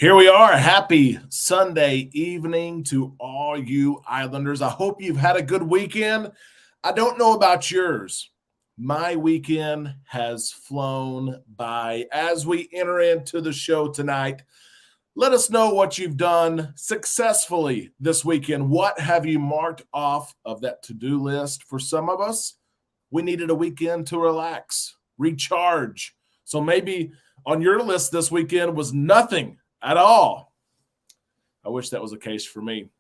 Here we are. Happy Sunday evening to all you Islanders. I hope you've had a good weekend. I don't know about yours. My weekend has flown by. As we enter into the show tonight, let us know what you've done successfully this weekend. What have you marked off of that to-do list? For some of us, we needed a weekend to relax, recharge. So maybe on your list this weekend was nothing at all. I wish that was the case for me.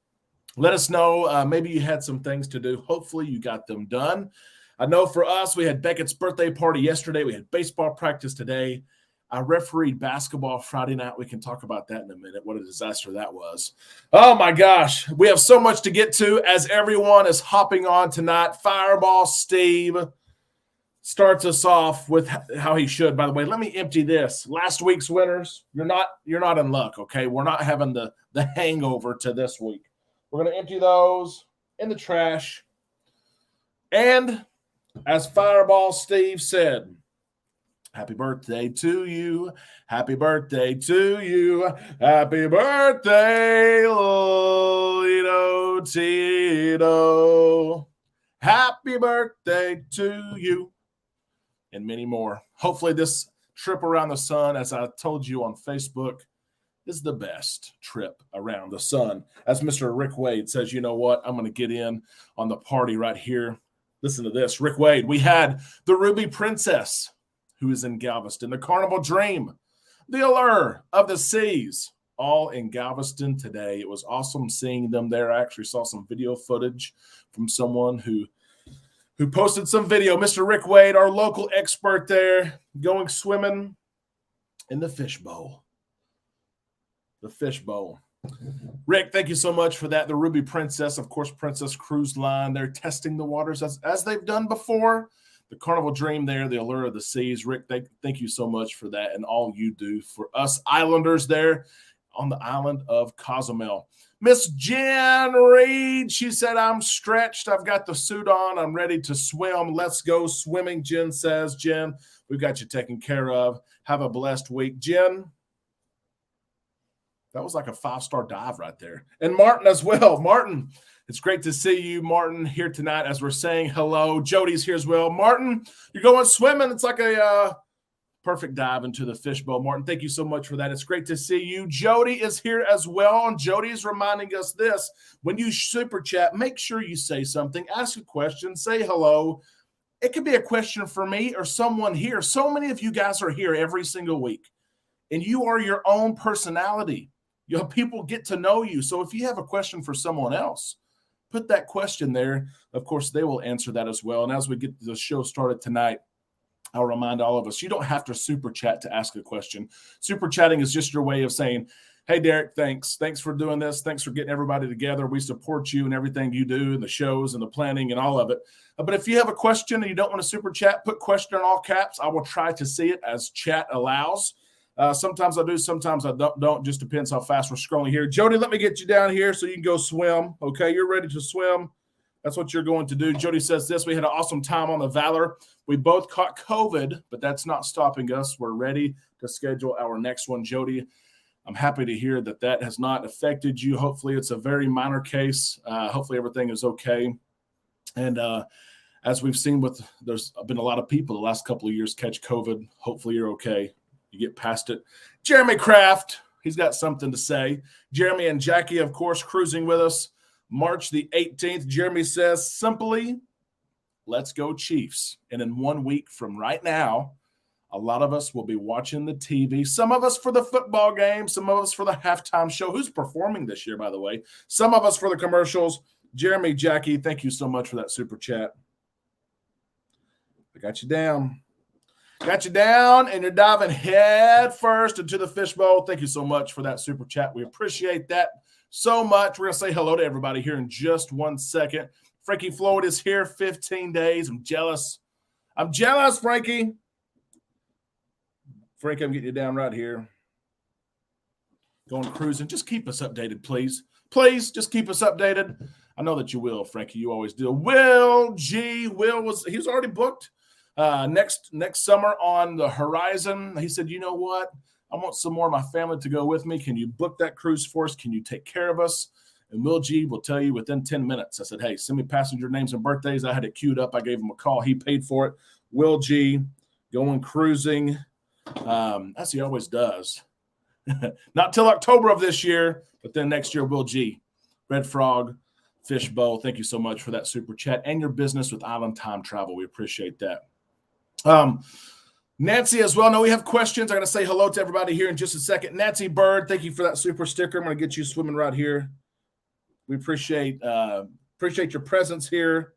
Let us know. Maybe you had some things to do. Hopefully you got them done. I know for us, we had Beckett's birthday party yesterday. We had baseball practice today. I refereed basketball Friday night. We can talk about that in a minute. What a disaster that was. Oh, my gosh. We have so much to get to as everyone is hopping on tonight. Fireball Steve starts us off with how he should. By the way, let me empty this. Last week's winners, you're not in luck, okay? We're not having the hangover to this week. We're going to empty those in the trash. And as Fireball Steve said, happy birthday to you. Happy birthday to you. Happy birthday, Lolito Tito. Happy birthday to you. And many more. Hopefully this trip around the sun, as I told you on Facebook, is the best trip around the sun. As Mr. Rick Wade says, you know what? I'm going to get in on the party right here. Listen to this. Rick Wade, we had the Ruby Princess, who is in Galveston, the Carnival Dream, the Allure of the Seas, all in Galveston today. It was awesome seeing them there. I actually saw some video footage from someone who posted some video. Mr. Rick Wade, our local expert there, going swimming in the fishbowl. The fishbowl. Rick, thank you so much for that. The Ruby Princess, of course, Princess Cruise Line. They're testing the waters as they've done before. The Carnival Dream there, the Allure of the Seas. Rick, thank you so much for that and all you do for us Islanders there on the island of Cozumel. Miss Jen Reed, she said, I'm stretched. I've got the suit on. I'm ready to swim. Let's go swimming, Jen says. Jen, we've got you taken care of. Have a blessed week. Jen, that was like a 5-star dive right there. And Martin as well. Martin, it's great to see you, Martin, here tonight as we're saying hello. Jody's here as well. Martin, you're going swimming. It's like a perfect dive into the fishbowl. Martin, thank you so much for that. It's great to see you. Jody is here as well, and Jody is reminding us this. When you super chat, make sure you say something. Ask a question. Say hello. It could be a question for me or someone here. So many of you guys are here every single week, and you are your own personality. People get to know you. So if you have a question for someone else, put that question there. Of course, they will answer that as well. And as we get the show started tonight, I'll remind all of us, you don't have to super chat to ask a question. Super chatting is just your way of saying, hey, Derek, thanks. Thanks for doing this. Thanks for getting everybody together. We support you and everything you do and the shows and the planning and all of it. But if you have a question and you don't want to super chat, put question in all caps. I will try to see it as chat allows. Sometimes I do, sometimes I don't. Just depends how fast we're scrolling here. Jody, let me get you down here so you can go swim. Okay, you're ready to swim. That's what you're going to do. Jody says this. We had an awesome time on the Valor. We both caught COVID, but that's not stopping us. We're ready to schedule our next one. Jody, I'm happy to hear that has not affected you. Hopefully it's a very minor case. Hopefully everything is okay. And as we've seen there's been a lot of people the last couple of years catch COVID. Hopefully you're okay. You get past it. Jeremy Kraft, he's got something to say. Jeremy and Jackie, of course, cruising with us. March the 18th, Jeremy says, simply, let's go Chiefs. And in 1 week from right now, a lot of us will be watching the TV. Some of us for the football game. Some of us for the halftime show. Who's performing this year, by the way? Some of us for the commercials. Jeremy, Jackie, thank you so much for that super chat. I got you down. Got you down, and you're diving head first into the fishbowl. Thank you so much for that super chat. We appreciate that so much. We're going to say hello to everybody here in just 1 second. Frankie Floyd is here, 15 days. I'm jealous. Frankie. Frankie, I'm getting you down right here. Going cruising. Just keep us updated, please. Please, just keep us updated. I know that you will, Frankie. You always do. Will was already booked. Next summer on the horizon. He said, you know what? I want some more of my family to go with me. Can you book that cruise for us? Can you take care of us? And Will G will tell you within 10 minutes. I said, hey, send me passenger names and birthdays. I had it queued up. I gave him a call. He paid for it. Will G going cruising. As he always does. Not till October of this year, but then next year, Will G. Red Frog, Fishbowl. Thank you so much for that super chat and your business with Island Time Travel. We appreciate that. Nancy as well. No, we have questions. I'm going to say hello to everybody here in just a second. Nancy Bird, thank you for that super sticker. I'm going to get you swimming right here. We appreciate your presence here.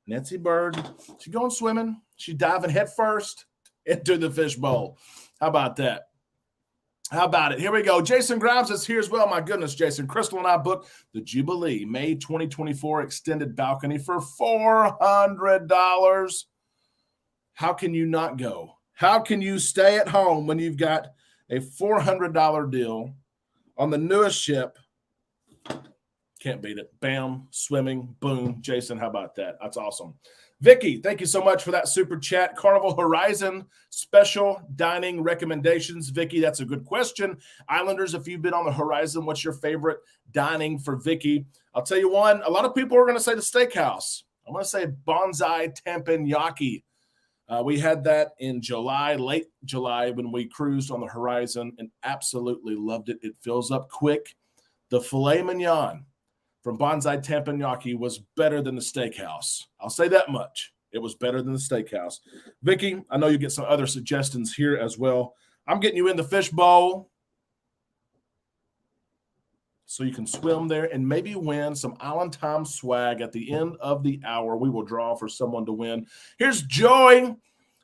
Nancy Bird, she's going swimming. She's diving head first into the fishbowl. How about that? How about it? Here we go. Jason Grimes is here as well. My goodness, Jason. Crystal and I booked the Jubilee May 2024 extended balcony for $400. How can you not go? How can you stay at home when you've got a $400 deal on the newest ship? Can't beat it. Bam, swimming, boom. Jason, how about that? That's awesome. Vicky, thank you so much for that super chat. Carnival Horizon special dining recommendations. Vicky, that's a good question. Islanders, if you've been on the Horizon, what's your favorite dining for Vicky? I'll tell you one. A lot of people are going to say the steakhouse. I'm going to say Bonsai Teppanyaki. We had that in July, late July, when we cruised on the Horizon and absolutely loved it. It fills up quick. The filet mignon from Bonsai Teppanyaki was better than the steakhouse. I'll say that much. It was better than the steakhouse. Vicky, I know you get some other suggestions here as well. I'm getting you in the fishbowl so you can swim there and maybe win some Island Time swag at the end of the hour. We will draw for someone to win. Here's Joy,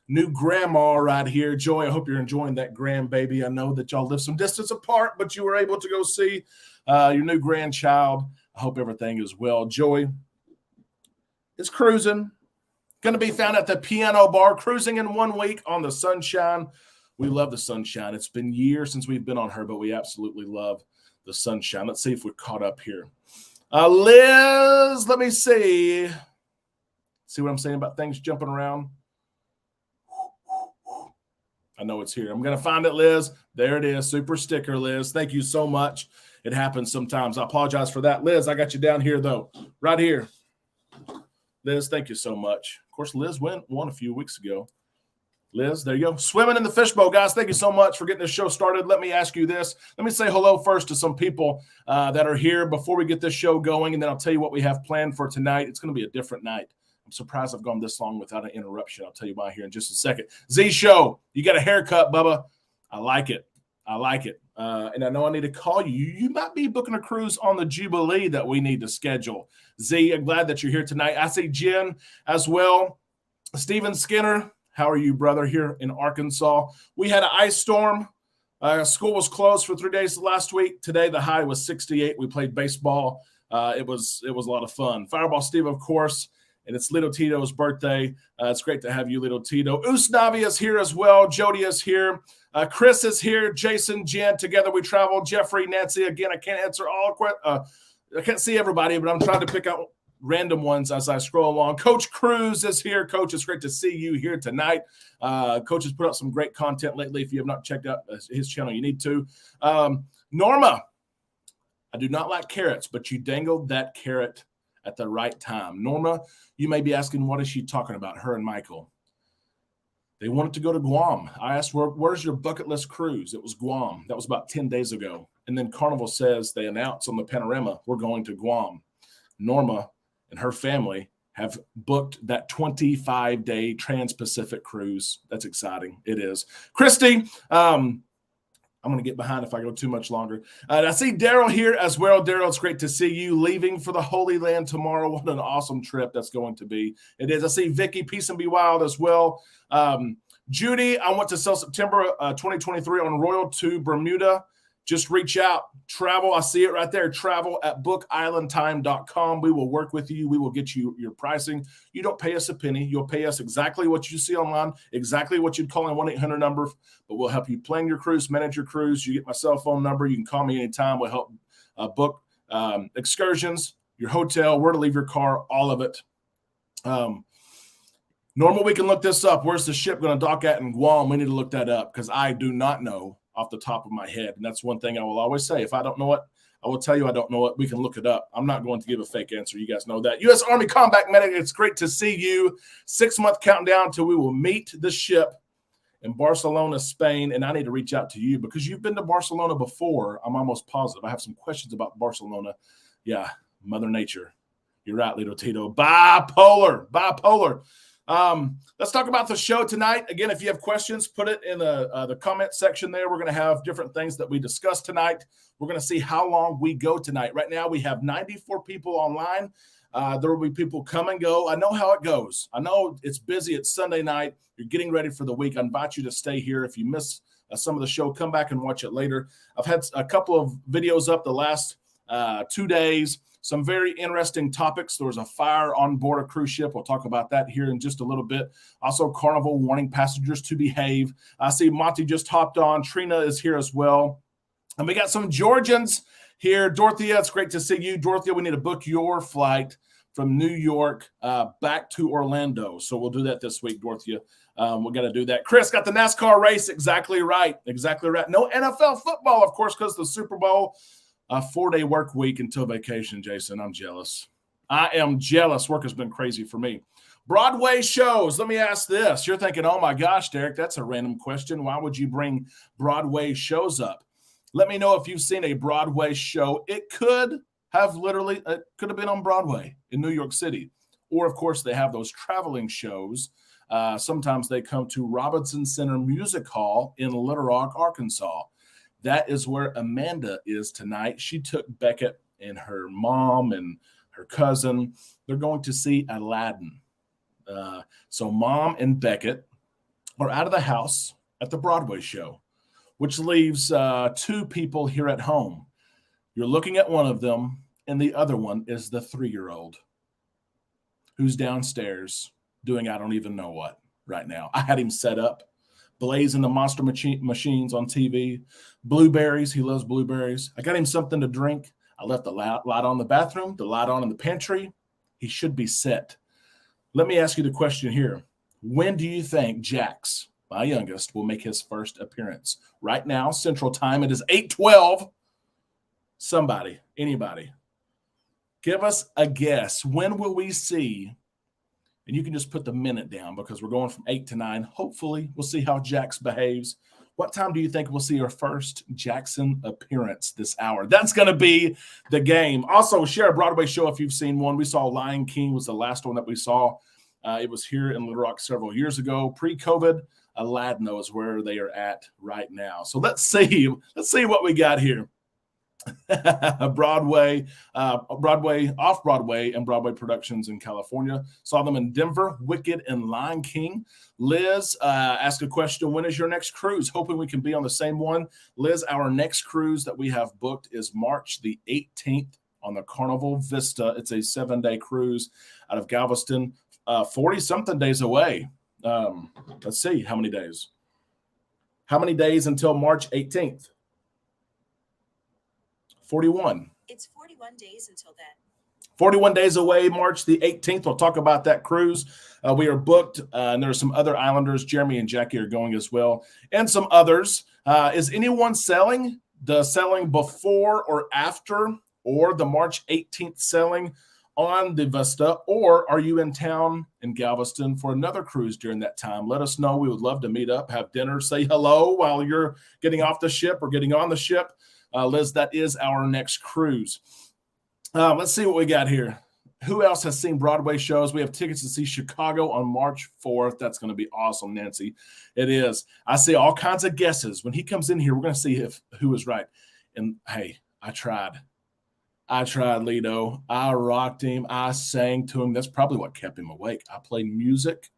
new grandma right here. Joy, I hope you're enjoying that grandbaby. I know that y'all live some distance apart, but you were able to go see your new grandchild. I hope everything is well. Joy is cruising. Going to be found at the Piano Bar, cruising in 1 week on the Sunshine. We love the Sunshine. It's been years since we've been on her, but we absolutely love the Sunshine. Let's see if we're caught up here. Liz, let me see. See what I'm saying about things jumping around? I know it's here. I'm going to find it, Liz. There it is. Super sticker, Liz. Thank you so much. It happens sometimes. I apologize for that. Liz, I got you down here, though. Right here. Liz, thank you so much. Of course, Liz won a few weeks ago. Liz, there you go. Swimming in the fishbowl, guys. Thank you so much for getting this show started. Let me ask you this. Let me say hello first to some people that are here before we get this show going, and then I'll tell you what we have planned for tonight. It's going to be a different night. I'm surprised I've gone this long without an interruption. I'll tell you why here in just a second. Z Show, you got a haircut, Bubba. I like it. I like it. And I know I need to call you. You might be booking a cruise on the Jubilee that we need to schedule. Z, I'm glad that you're here tonight. I see Jen as well. Steven Skinner, how are you, brother, here in Arkansas? We had an ice storm. School was closed for 3 days last week. Today, the high was 68. We played baseball. It was a lot of fun. Fireball Steve, of course, and it's Little Tito's birthday. It's great to have you, Little Tito. Usnavi is here as well. Jody is here. Chris is here. Jason, Jen, together we travel. Jeffrey, Nancy. Again, I can't answer all I can't see everybody, but I'm trying to pick out random ones as I scroll along. Coach Cruz is here. Coach, it's great to see you here tonight. Coach has put out some great content lately. If you have not checked out his channel, you need to. Norma, I do not like carrots, but you dangled that carrot at the right time. Norma, you may be asking, what is she talking about, her and Michael? They wanted to go to Guam. I asked, where's your bucket list cruise? It was Guam. That was about 10 days ago. And then Carnival says, they announced on the Panorama, we're going to Guam. Norma and her family have booked that 25-day Trans-Pacific cruise. That's exciting. It is. Christy, I'm going to get behind if I go too much longer. I see Daryl here as well. Daryl, it's great to see you leaving for the Holy Land tomorrow. What an awesome trip that's going to be. It is. I see Vicky, Peace and Be Wild as well. Judy, I went to September 2023 on Royal to Bermuda. Just reach out. Travel, I see it right there. Travel at bookislandtime.com. We will work with you. We will get you your pricing. You don't pay us a penny. You'll pay us exactly what you see online, exactly what you'd call a 1-800 number, but we'll help you plan your cruise, manage your cruise. You get my cell phone number. You can call me anytime. We'll help book excursions, your hotel, where to leave your car, all of it. Normal, we can look this up. Where's the ship going to dock at in Guam? We need to look that up because I do not know. off the top of my head. And that's one thing I will always say. If I don't know it, I will tell you I don't know it. We can look it up. I'm not going to give a fake answer. You guys know that. U.S. Army Combat Medic, it's great to see you. 6-month countdown till we will meet the ship in Barcelona, Spain. And I need to reach out to you because you've been to Barcelona before. I'm almost positive. I have some questions about Barcelona. Yeah, Mother Nature. You're right, Lito Tito. Bipolar. Let's talk about the show tonight. Again, if you have questions, put it in the comment section there. We're going to have different things that we discuss tonight. We're going to see how long we go tonight. Right now, we have 94 people online. There will be people come and go. I know how it goes. I know it's busy. It's Sunday night. You're getting ready for the week. I invite you to stay here. If you miss some of the show, come back and watch it later. I've had a couple of videos up the last 2 days. Some very interesting topics. There was a fire on board a cruise ship. We'll talk about that here in just a little bit. Also, Carnival warning passengers to behave. I see Monty just hopped on. Trina is here as well. And we got some Georgians here. Dorothea, it's great to see you. Dorothea, we need to book your flight from New York back to Orlando. So we'll do that this week, Dorothea. We're going to do that. Chris got the NASCAR race. Exactly right. No NFL football, of course, because the Super Bowl. A 4-day work week until vacation, Jason. I'm jealous. I am jealous. Work has been crazy for me. Broadway shows. Let me ask this. You're thinking, oh my gosh, Derek, that's a random question. Why would you bring Broadway shows up? Let me know if you've seen a Broadway show. It could have been on Broadway in New York City. Or, of course, they have those traveling shows. Sometimes they come to Robinson Center Music Hall in Little Rock, Arkansas. That is where Amanda is tonight. She took Beckett and her mom and her cousin. They're going to see Aladdin. So Mom and Beckett are out of the house at the Broadway show, which leaves 2 people here at home. You're looking at one of them, and the other one is the 3-year-old who's downstairs doing I don't even know what right now. I had him set up. Blazing the Monster Machines on TV. Blueberries. He loves blueberries. I got him something to drink. I left the light on in the bathroom, the light on in the pantry. He should be set. Let me ask you the question here. When do you think Jax, my youngest, will make his first appearance? Right now, Central Time, it is 8:12. Somebody, anybody, give us a guess. When will we see? And you can just put the minute down because we're going from 8 to 9. Hopefully, we'll see how Jax behaves. What time do you think we'll see our first Jackson appearance this hour? That's going to be the game. Also, share a Broadway show if you've seen one. We saw Lion King was the last one that we saw. It was here in Little Rock several years ago. Pre-COVID, Aladdin is where they are at right now. So let's see what we got here. Broadway, off-Broadway, and Broadway productions in California. Saw them in Denver, Wicked, and Lion King. Liz asked a question, when is your next cruise? Hoping we can be on the same one. Liz, our next cruise that we have booked is March the 18th on the Carnival Vista. It's a 7-day cruise out of Galveston, 40-something days away. Let's see, how many days? How many days until March 18th? 41. It's 41 days until then. 41 days away, March the 18th. We'll talk about that cruise. We are booked, and there are some other Islanders. Jeremy and Jackie are going as well, and some others. Is anyone selling before or after, or the March 18th selling on the Vista, or are you in town in Galveston for another cruise during that time? Let us know. We would love to meet up, have dinner, say hello while you're getting off the ship or getting on the ship. Liz, that is our next cruise. Let's see what we got here. Who else has seen Broadway shows? We have tickets to see Chicago on March 4th. That's going to be awesome, Nancy. It is. I see all kinds of guesses. When he comes in here, we're going to see who is right. And, hey, I tried, Lito. I rocked him. I sang to him. That's probably what kept him awake. I played music.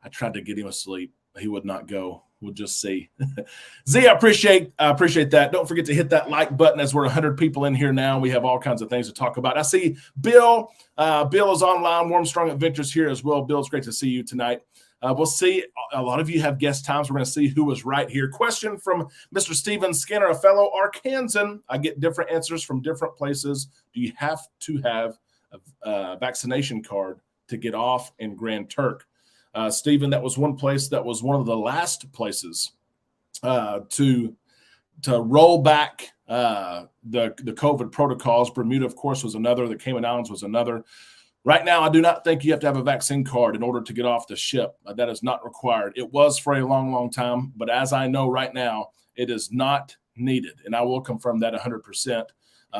I tried to get him asleep. He would not go. We'll just see. Z, I appreciate that. Don't forget to hit that like button as we're 100 people in here now. We have all kinds of things to talk about. I see Bill. Bill is online. Warm Strong Adventures here as well. Bill, it's great to see you tonight. We'll see. A lot of you have guest times. We're going to see who was right here. Question from Mr. Steven Skinner, a fellow Arkansan. I get different answers from different places. Do you have to have a vaccination card to get off in Grand Turk? Stephen, that was one place that was one of the last places to roll back the COVID protocols. Bermuda, of course, was another. The Cayman Islands was another. Right now, I do not think you have to have a vaccine card in order to get off the ship. That is not required. It was for a long, long time, but as I know right now, it is not needed, and I will confirm that 100%.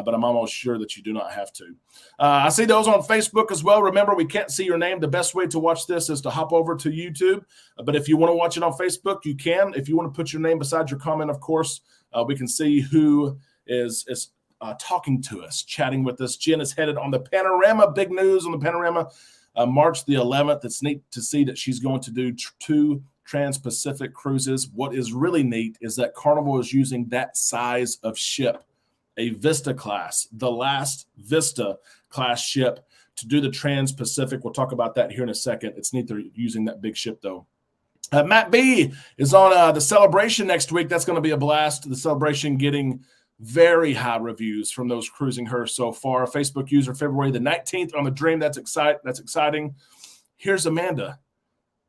But I'm almost sure that you do not have to. I see those on Facebook as well. Remember, we can't see your name. The best way to watch this is to hop over to YouTube. But if you want to watch it on Facebook, you can. If you want to put your name beside your comment, of course, we can see who is talking to us, chatting with us. Jen is headed on the Panorama. Big news on the Panorama, March the 11th. It's neat to see that she's going to do 2 Trans-Pacific cruises. What is really neat is that Carnival is using that size of ship, a Vista class, the last Vista class ship, to do the Trans-Pacific. We'll talk about that here in a second. It's neat they're using that big ship, though. Matt B is on the Celebration next week. That's going to be a blast. The Celebration getting very high reviews from those cruising her so far. Facebook user February the 19th on the Dream. That's exciting. Here's Amanda.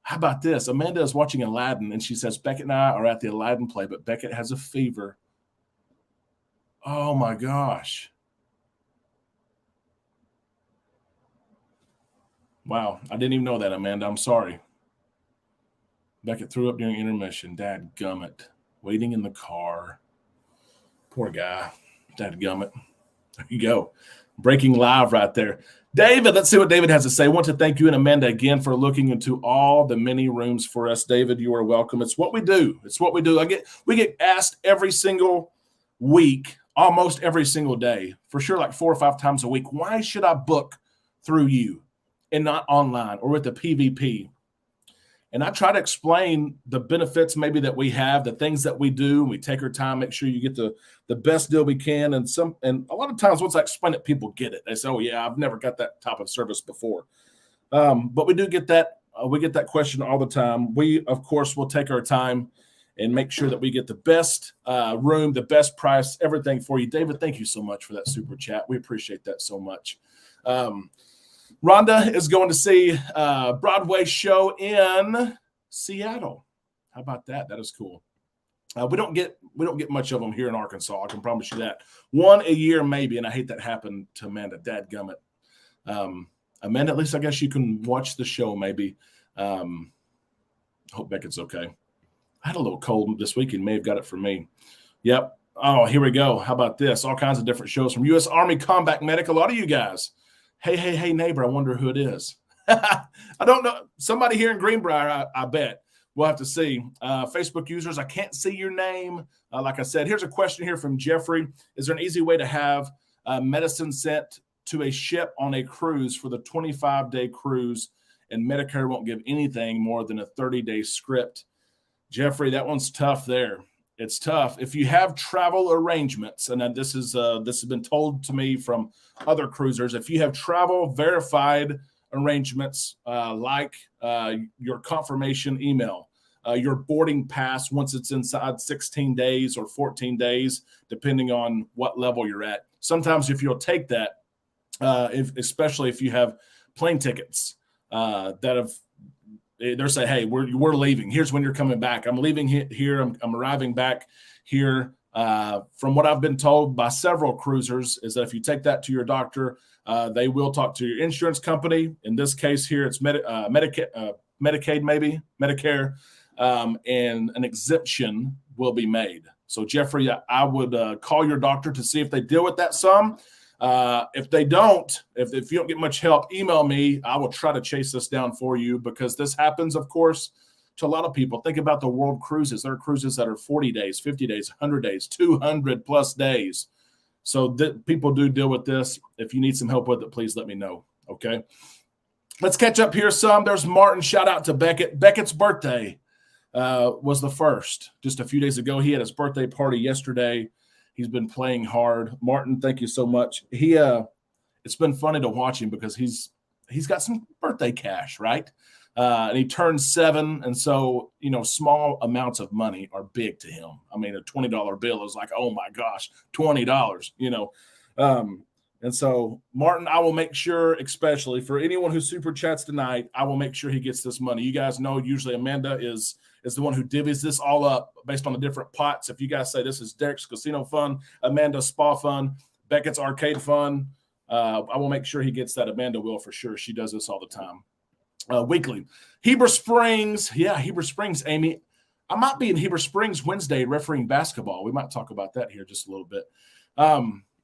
How about this? Amanda is watching Aladdin, and she says Beckett and I are at the Aladdin play, but Beckett has a fever. Oh, my gosh. Wow. I didn't even know that, Amanda. I'm sorry. Beckett threw up during intermission. Dadgummit. Waiting in the car. Poor guy. Dadgummit. There you go. Breaking live right there. David, let's see what David has to say. I want to thank you and Amanda again for looking into all the many rooms for us. David, you are welcome. It's what we do. We get asked every single week, almost every single day, for sure like 4 or 5 times a week, why should I book through you and not online or with the PVP? And I try to explain the benefits maybe that we have, the things that we do. We take our time, make sure you get the best deal we can. And a lot of times once I explain it, people get it. They say, oh, yeah, I've never got that type of service before. But we do get that. We get that question all the time. We, of course, will take our time and make sure that we get the best room, the best price, everything for you. David, thank you so much for that super chat. We appreciate that so much. Rhonda is going to see a Broadway show in Seattle. How about that? That is cool. We don't get much of them here in Arkansas. I can promise you that. One a year maybe, and I hate that happened to Amanda. Dadgummit. Amanda, at least I guess you can watch the show maybe. Hope Beckett's okay. I had a little cold this weekend. May have got it from me. Yep. Oh, here we go. How about this? All kinds of different shows from U.S. Army Combat Medic. A lot of you guys. Hey, neighbor, I wonder who it is. I don't know. Somebody here in Greenbrier, I bet. We'll have to see. Facebook users, I can't see your name. Like I said, here's a question here from Jeffrey. Is there an easy way to have medicine sent to a ship on a cruise for the 25-day cruise, and Medicare won't give anything more than a 30-day script? Jeffrey, that one's tough there. It's tough. If you have travel arrangements, and this has been told to me from other cruisers, if you have travel verified arrangements like your confirmation email, your boarding pass once it's inside 16 days or 14 days, depending on what level you're at. Sometimes if you'll take that, especially if you have plane tickets they're saying, hey, we're leaving. Here's when you're coming back. I'm leaving here. I'm arriving back here. From what I've been told by several cruisers is that if you take that to your doctor, they will talk to your insurance company. In this case here, it's Medicaid, maybe Medicare, and an exemption will be made. So Jeffrey, I would call your doctor to see if they deal with that sum. If they don't, if you don't get much help, email me. I will try to chase this down for you, because this happens, of course, to a lot of people. Think about the world cruises. There are cruises that are 40 days, 50 days, 100 days, 200 plus days. So people do deal with this. If you need some help with it, please let me know. Okay. Let's catch up here some. There's Martin. Shout out to Beckett. Beckett's birthday was the first, just a few days ago. He had his birthday party yesterday. He's been playing hard. Martin, thank you so much. It's been funny to watch him because he's got some birthday cash, right? And he turned 7, and so small amounts of money are big to him. I mean, a $20 bill is like, oh my gosh, $20. And so Martin, I will make sure, especially for anyone who super chats tonight, I will make sure he gets this money. You guys know usually Amanda is is the one who divvies this all up based on the different pots. If you guys say this is Derek's Casino Fun, Amanda's Spa Fun, Beckett's Arcade Fun, I will make sure he gets that. Amanda will for sure. She does this all the time. Weekly. Heber Springs. Yeah, Heber Springs, Amy. I might be in Heber Springs Wednesday refereeing basketball. We might talk about that here just a little bit.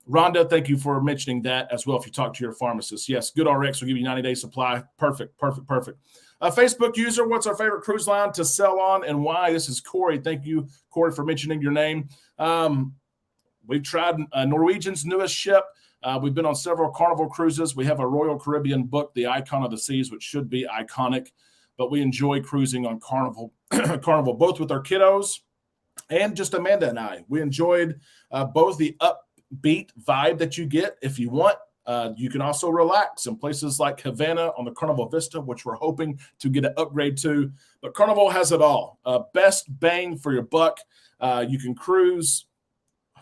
Rhonda, thank you for mentioning that as well. If you talk to your pharmacist, yes, GoodRx will give you 90-day supply. Perfect. Facebook user, what's our favorite cruise line to sell on and why? This is Corey. Thank you, Corey, for mentioning your name. We've tried Norwegian's newest ship. We've been on several Carnival cruises. We have a Royal Caribbean book, the Icon of the Seas, which should be iconic, but we enjoy cruising on Carnival, Carnival, both with our kiddos and just Amanda and I. We enjoyed both the upbeat vibe that you get. If you want, you can also relax in places like Havana on the Carnival Vista, which we're hoping to get an upgrade to. But Carnival has it all. Best bang for your buck. You can cruise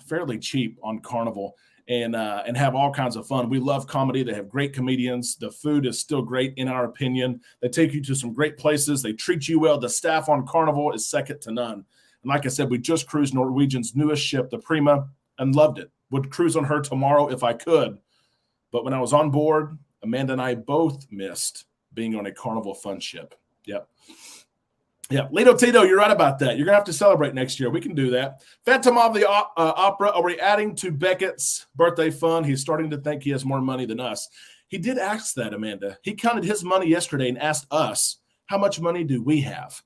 fairly cheap on Carnival and have all kinds of fun. We love comedy. They have great comedians. The food is still great, in our opinion. They take you to some great places. They treat you well. The staff on Carnival is second to none. And like I said, we just cruised Norwegian's newest ship, the Prima, and loved it. Would cruise on her tomorrow if I could. But when I was on board, Amanda and I both missed being on a Carnival fun ship. Yep. Yeah, Lido Tito, you're right about that. You're going to have to celebrate next year. We can do that. Phantom of the Opera, are we adding to Beckett's birthday fund? He's starting to think he has more money than us. He did ask that, Amanda. He counted his money yesterday and asked us, how much money do we have?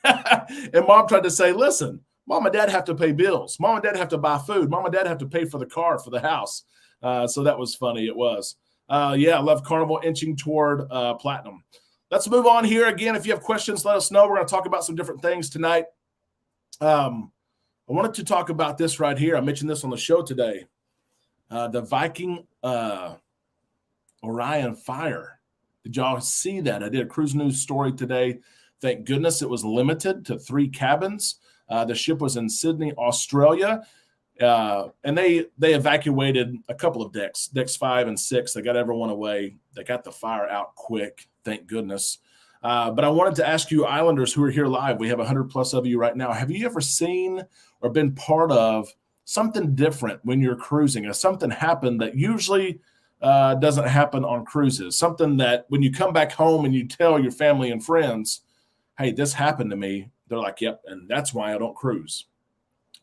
And Mom tried to say, listen, Mom and Dad have to pay bills. Mom and Dad have to buy food. Mom and Dad have to pay for the car, for the house. So that was funny. It was. Yeah, I love Carnival inching toward platinum. Let's move on here. Again, if you have questions, let us know. We're going to talk about some different things tonight. I wanted to talk about this right here. I mentioned this on the show today. The Viking Orion fire. Did y'all see that? I did a cruise news story today. Thank goodness it was limited to 3 cabins. The ship was in Sydney, Australia. And they evacuated a couple of decks 5 and 6. They got everyone away. They got the fire out quick. Thank goodness. But I wanted to ask you Islanders who are here live. We have 100 plus of you right now. Have you ever seen or been part of something different when you're cruising? Has something happened that usually doesn't happen on cruises? Something that when you come back home and you tell your family and friends, hey, this happened to me. They're like, yep. And that's why I don't cruise,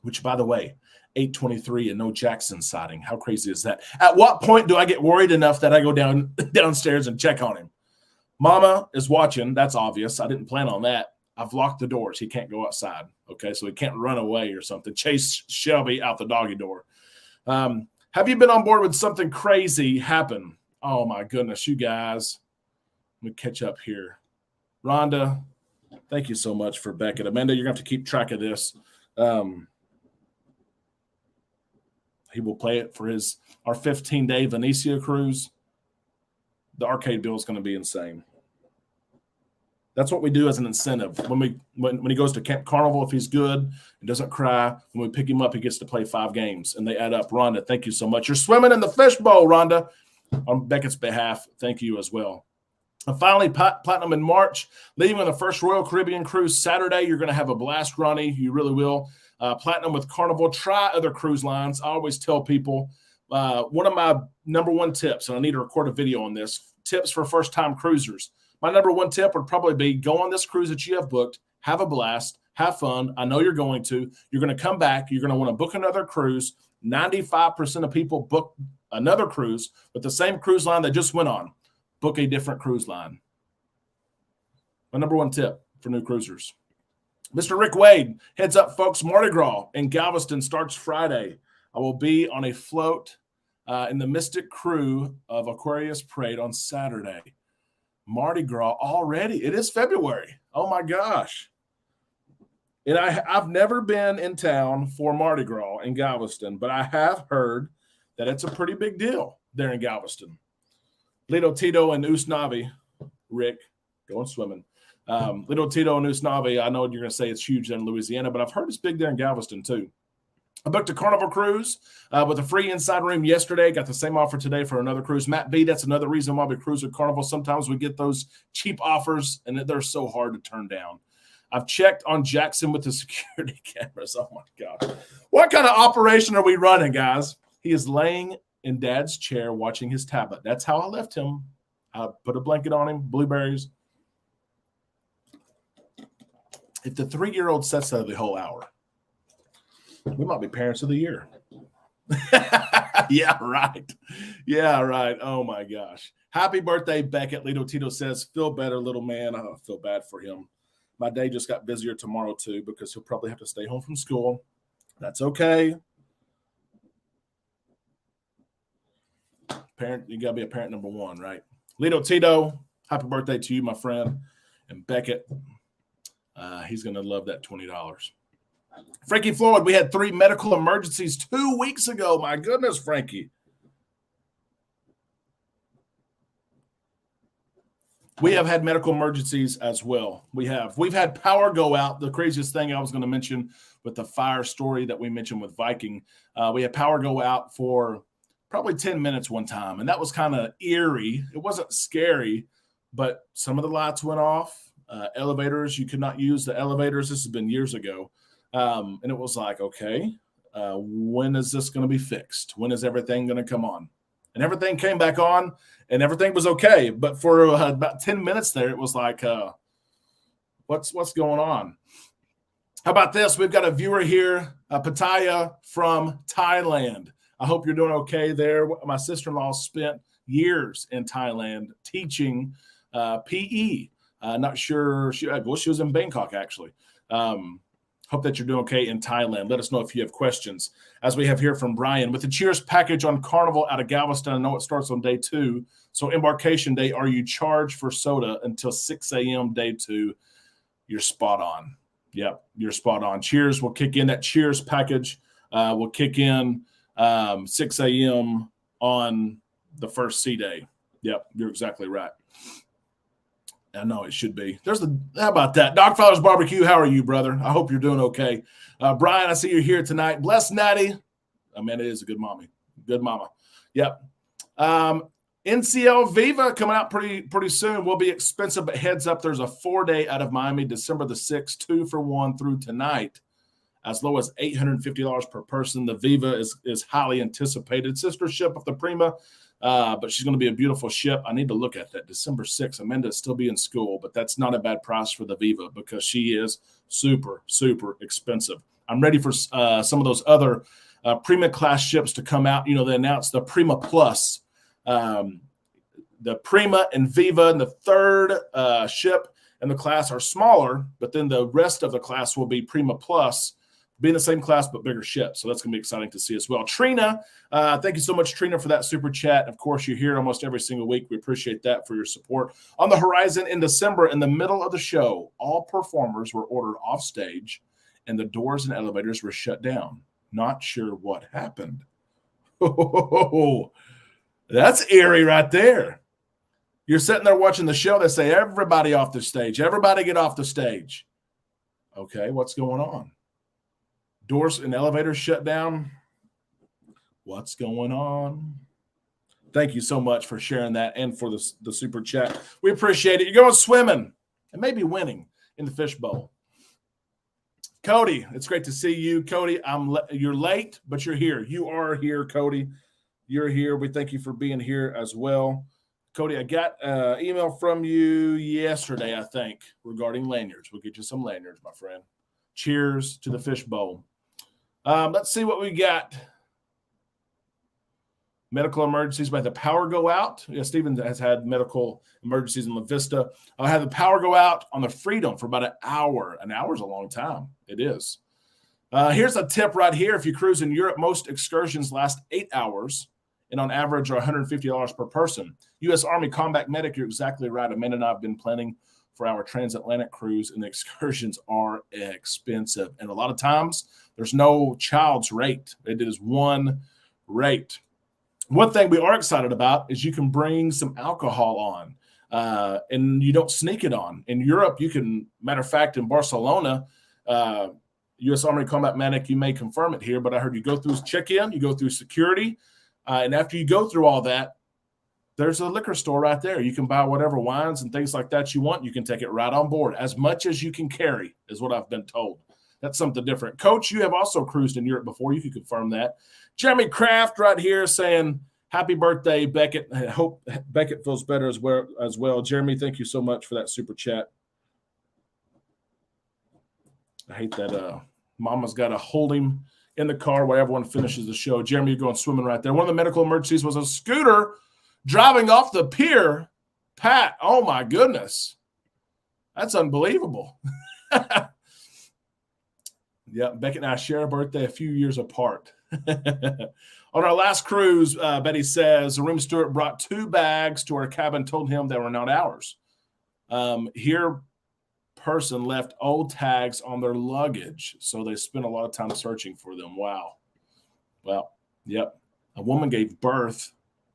which by the way, 823 and no Jackson sighting. How crazy is that? At what point do I get worried enough that I go downstairs and check on him? Mama is watching. That's obvious. I didn't plan on that. I've locked the doors. He can't go outside. Okay, so he can't run away or something. Chase Shelby out the doggy door. Have you been on board with something crazy happen? Oh, my goodness, you guys. Let me catch up here. Rhonda, thank you so much for Beckett. Amanda, you're going to have to keep track of this. He will play it for our 15-day Venetia cruise. The arcade bill is going to be insane. That's what we do as an incentive. When he goes to Camp Carnival, if he's good and doesn't cry, when we pick him up, he gets to play 5 games, and they add up. Rhonda, thank you so much. You're swimming in the fishbowl, Rhonda. On Beckett's behalf, thank you as well. And finally, Platinum in March, leaving on the first Royal Caribbean cruise Saturday. You're going to have a blast, Ronnie. You really will. Platinum with Carnival. Try other cruise lines. I always tell people one of my number one tips, and I need to record a video on this, tips for first-time cruisers. My number one tip would probably be go on this cruise that you have booked, have a blast, have fun. I know you're going to. You're going to come back. You're going to want to book another cruise. 95% of people book another cruise with the same cruise line they just went on. Book a different cruise line. My number one tip for new cruisers. Mr. Rick Wade, heads up, folks. Mardi Gras in Galveston starts Friday. I will be on a float in the Mystic Crew of Aquarius Parade on Saturday. Mardi Gras already. It is February. Oh, my gosh. And I've never been in town for Mardi Gras in Galveston, but I have heard that it's a pretty big deal there in Galveston. Lido Tito and Usnavi, Rick, going swimming. Lido Tito and Usnavi, I know you're going to say it's huge there in Louisiana, but I've heard it's big there in Galveston too. I booked a Carnival cruise with a free inside room yesterday. Got the same offer today for another cruise. Matt B, that's another reason why we cruise with Carnival. Sometimes we get those cheap offers, and they're so hard to turn down. I've checked on Jackson with the security cameras. Oh, my God. What kind of operation are we running, guys? He is laying in Dad's chair watching his tablet. That's how I left him. I put a blanket on him, blueberries. If the 3-year-old sets that the whole hour, we might be parents of the year. Yeah, right. Yeah, right. Oh, my gosh. Happy birthday, Beckett. Lito Tito says, feel better, little man. I feel bad for him. My day just got busier tomorrow, too, because he'll probably have to stay home from school. That's okay. Parent, you got to be a parent number one, right? Lito Tito, happy birthday to you, my friend. And Beckett, he's going to love that $20. Frankie Floyd, we had 3 medical emergencies 2 weeks ago. My goodness, Frankie. We have had medical emergencies as well. We've had power go out. The craziest thing I was going to mention with the fire story that we mentioned with Viking, we had power go out for probably 10 minutes one time, and that was kind of eerie. It wasn't scary, but some of the lights went off. Elevators, you could not use the elevators. This has been years ago. And it was like, okay, when is this going to be fixed? When is everything going to come on? And everything came back on, and everything was okay. But for about 10 minutes there, it was like, what's going on? How about this? We've got a viewer here, Pattaya from Thailand. I hope you're doing okay there. My sister-in-law spent years in Thailand teaching PE. Not sure. She was in Bangkok, actually. Hope that you're doing okay in Thailand. Let us know if you have questions. As we have here from Brian, with the Cheers package on Carnival out of Galveston, I know it starts on day 2. So embarkation day, are you charged for soda until 6 a.m. day 2? You're spot on. Yep, you're spot on. Cheers will kick in. That Cheers package will kick in 6 a.m. on the first sea day. Yep, you're exactly right. I know it should be. How about that? Dogfather's Barbecue, how are you, brother? I hope you're doing okay. Brian, I see you're here tonight. Bless Natty. I mean, it is a good mommy. Good mama. Yep. NCL Viva coming out pretty soon. Will be expensive, but heads up, there's a 4-day out of Miami, December the 6th, 2 for $1 through tonight, as low as $850 per person. The Viva is highly anticipated. Sister ship of the Prima. But she's going to be a beautiful ship. I need to look at that. December 6th. Amanda's still be in school, but that's not a bad price for the Viva because she is super, super expensive. I'm ready for some of those other Prima class ships to come out. You know, they announced the Prima Plus. The Prima and Viva and the third ship and the class are smaller, but then the rest of the class will be Prima Plus, being the same class but bigger ships. So that's going to be exciting to see as well. Trina, thank you so much, Trina, for that super chat. Of course, you're here almost every single week. We appreciate that for your support. On the horizon in December, in the middle of the show, all performers were ordered off stage and the doors and elevators were shut down. Not sure what happened. Oh, that's eerie right there. You're sitting there watching the show. They say, everybody off the stage. Everybody get off the stage. Okay, what's going on? Doors and elevators shut down. What's going on? Thank you so much for sharing that and for the super chat. We appreciate it. You're going swimming and maybe winning in the fishbowl. Cody, it's great to see you. Cody, you're late, but you're here. You are here, Cody. You're here. We thank you for being here as well. Cody, I got an email from you yesterday, I think, regarding lanyards. We'll get you some lanyards, my friend. Cheers to the fishbowl. Let's see what we got. Medical emergencies. We had the power go out. Yeah, Stephen has had medical emergencies in La Vista. I had the power go out on the Freedom for about an hour. An hour is a long time. It is. Here's a tip right here. If you cruise in Europe, most excursions last 8 hours and on average are $150 per person. U.S. Army Combat Medic, you're exactly right. Amanda and I have been planning for our transatlantic cruise, and the excursions are expensive. And a lot of times there's no child's rate. It is one rate. One thing we are excited about is you can bring some alcohol on, and you don't sneak it on. In Europe, you can, matter of fact, in Barcelona, U.S. Army Combat Medic, you may confirm it here, but I heard you go through check-in, you go through security, and after you go through all that, there's a liquor store right there. You can buy whatever wines and things like that you want. You can take it right on board. As much as you can carry is what I've been told. That's something different. Coach, you have also cruised in Europe before. You could confirm that. Jeremy Kraft right here saying, happy birthday, Beckett. I hope Beckett feels better as well. Jeremy, thank you so much for that super chat. I hate that Mama's got to hold him in the car while everyone finishes the show. Jeremy, you're going swimming right there. One of the medical emergencies was a scooter driving off the pier. Pat, oh my goodness. That's unbelievable. Yeah, Beckett and I share a birthday a few years apart. On our last cruise, Betty says, the room steward brought 2 bags to our cabin, told him they were not ours. Here, person left old tags on their luggage, so they spent a lot of time searching for them. Wow. Well, yep. A woman gave birth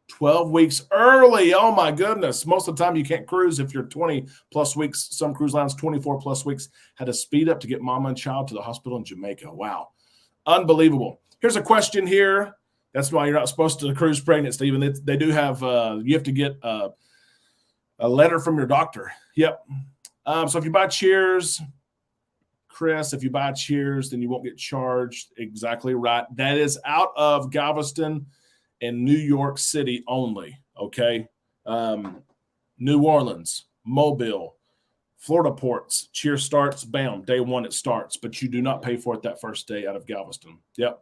12 weeks early. Oh my goodness. Most of the time you can't cruise if you're 20 plus weeks. Some cruise lines 24 plus weeks had to speed up to get mama and child to the hospital in Jamaica. Wow. Unbelievable. Here's a question here. That's why you're not supposed to cruise pregnant, Stephen. They do have you have to get a letter from your doctor. Yep. So if you buy Cheers, Chris, if you buy Cheers, then you won't get charged. Exactly right. That is out of Galveston and New York City only, okay? New Orleans, Mobile, Florida ports, Cheers starts, bam, day one it starts, but you do not pay for it that first day out of Galveston. Yep.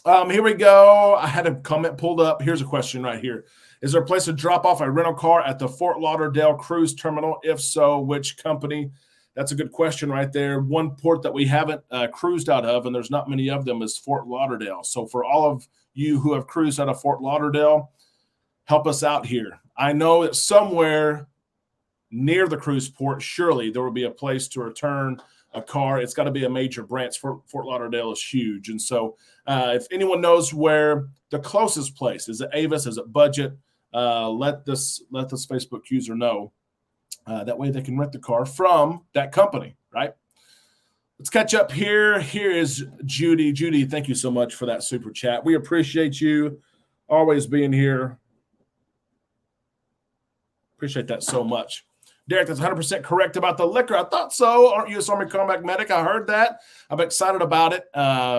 Here we go. I had a comment pulled up. Here's a question right here. Is there a place to drop off a rental car at the Fort Lauderdale cruise terminal? If so, which company? That's a good question right there. One port that we haven't cruised out of, and there's not many of them, is Fort Lauderdale. So for all of you who have cruised out of Fort Lauderdale, help us out here. I know that somewhere near the cruise port, surely there will be a place to return a car. It's got to be a major branch. Fort Lauderdale is huge. And so if anyone knows where the closest place is, it Avis, is it Budget, let this Facebook user know. That way they can rent the car from that company, right? Let's catch up here. Here is Judy. Judy, thank you so much for that super chat. We appreciate you always being here. Appreciate that so much. Derek, that's 100% correct about the liquor. I thought so. Aren't you a Army Combat Medic? I heard that. I'm excited about it.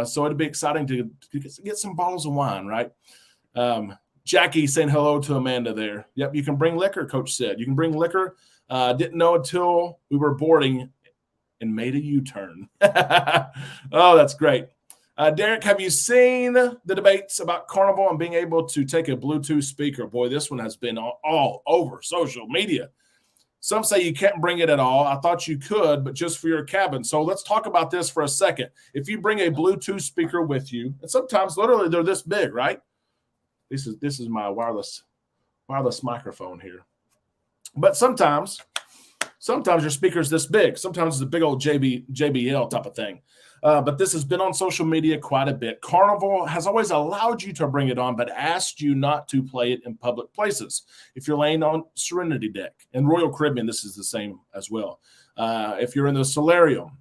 So it'd be exciting to get some bottles of wine, right? Jackie saying hello to Amanda there. Yep, you can bring liquor, Coach said. You can bring liquor. Didn't know until we were boarding and made a U-turn. Oh, that's great. Derek, have you seen the debates about Carnival and being able to take a Bluetooth speaker? Boy, this one has been all over social media. Some say you can't bring it at all. I thought you could, but just for your cabin. So let's talk about this for a second. If you bring a Bluetooth speaker with you, and sometimes literally they're this big, right? This is my wireless microphone here. But sometimes your speaker's this big. Sometimes it's a big old JBL type of thing. But this has been on social media quite a bit. Carnival has always allowed you to bring it on, but asked you not to play it in public places. If you're laying on Serenity Deck. In Royal Caribbean, this is the same as well. If you're in the Solarium,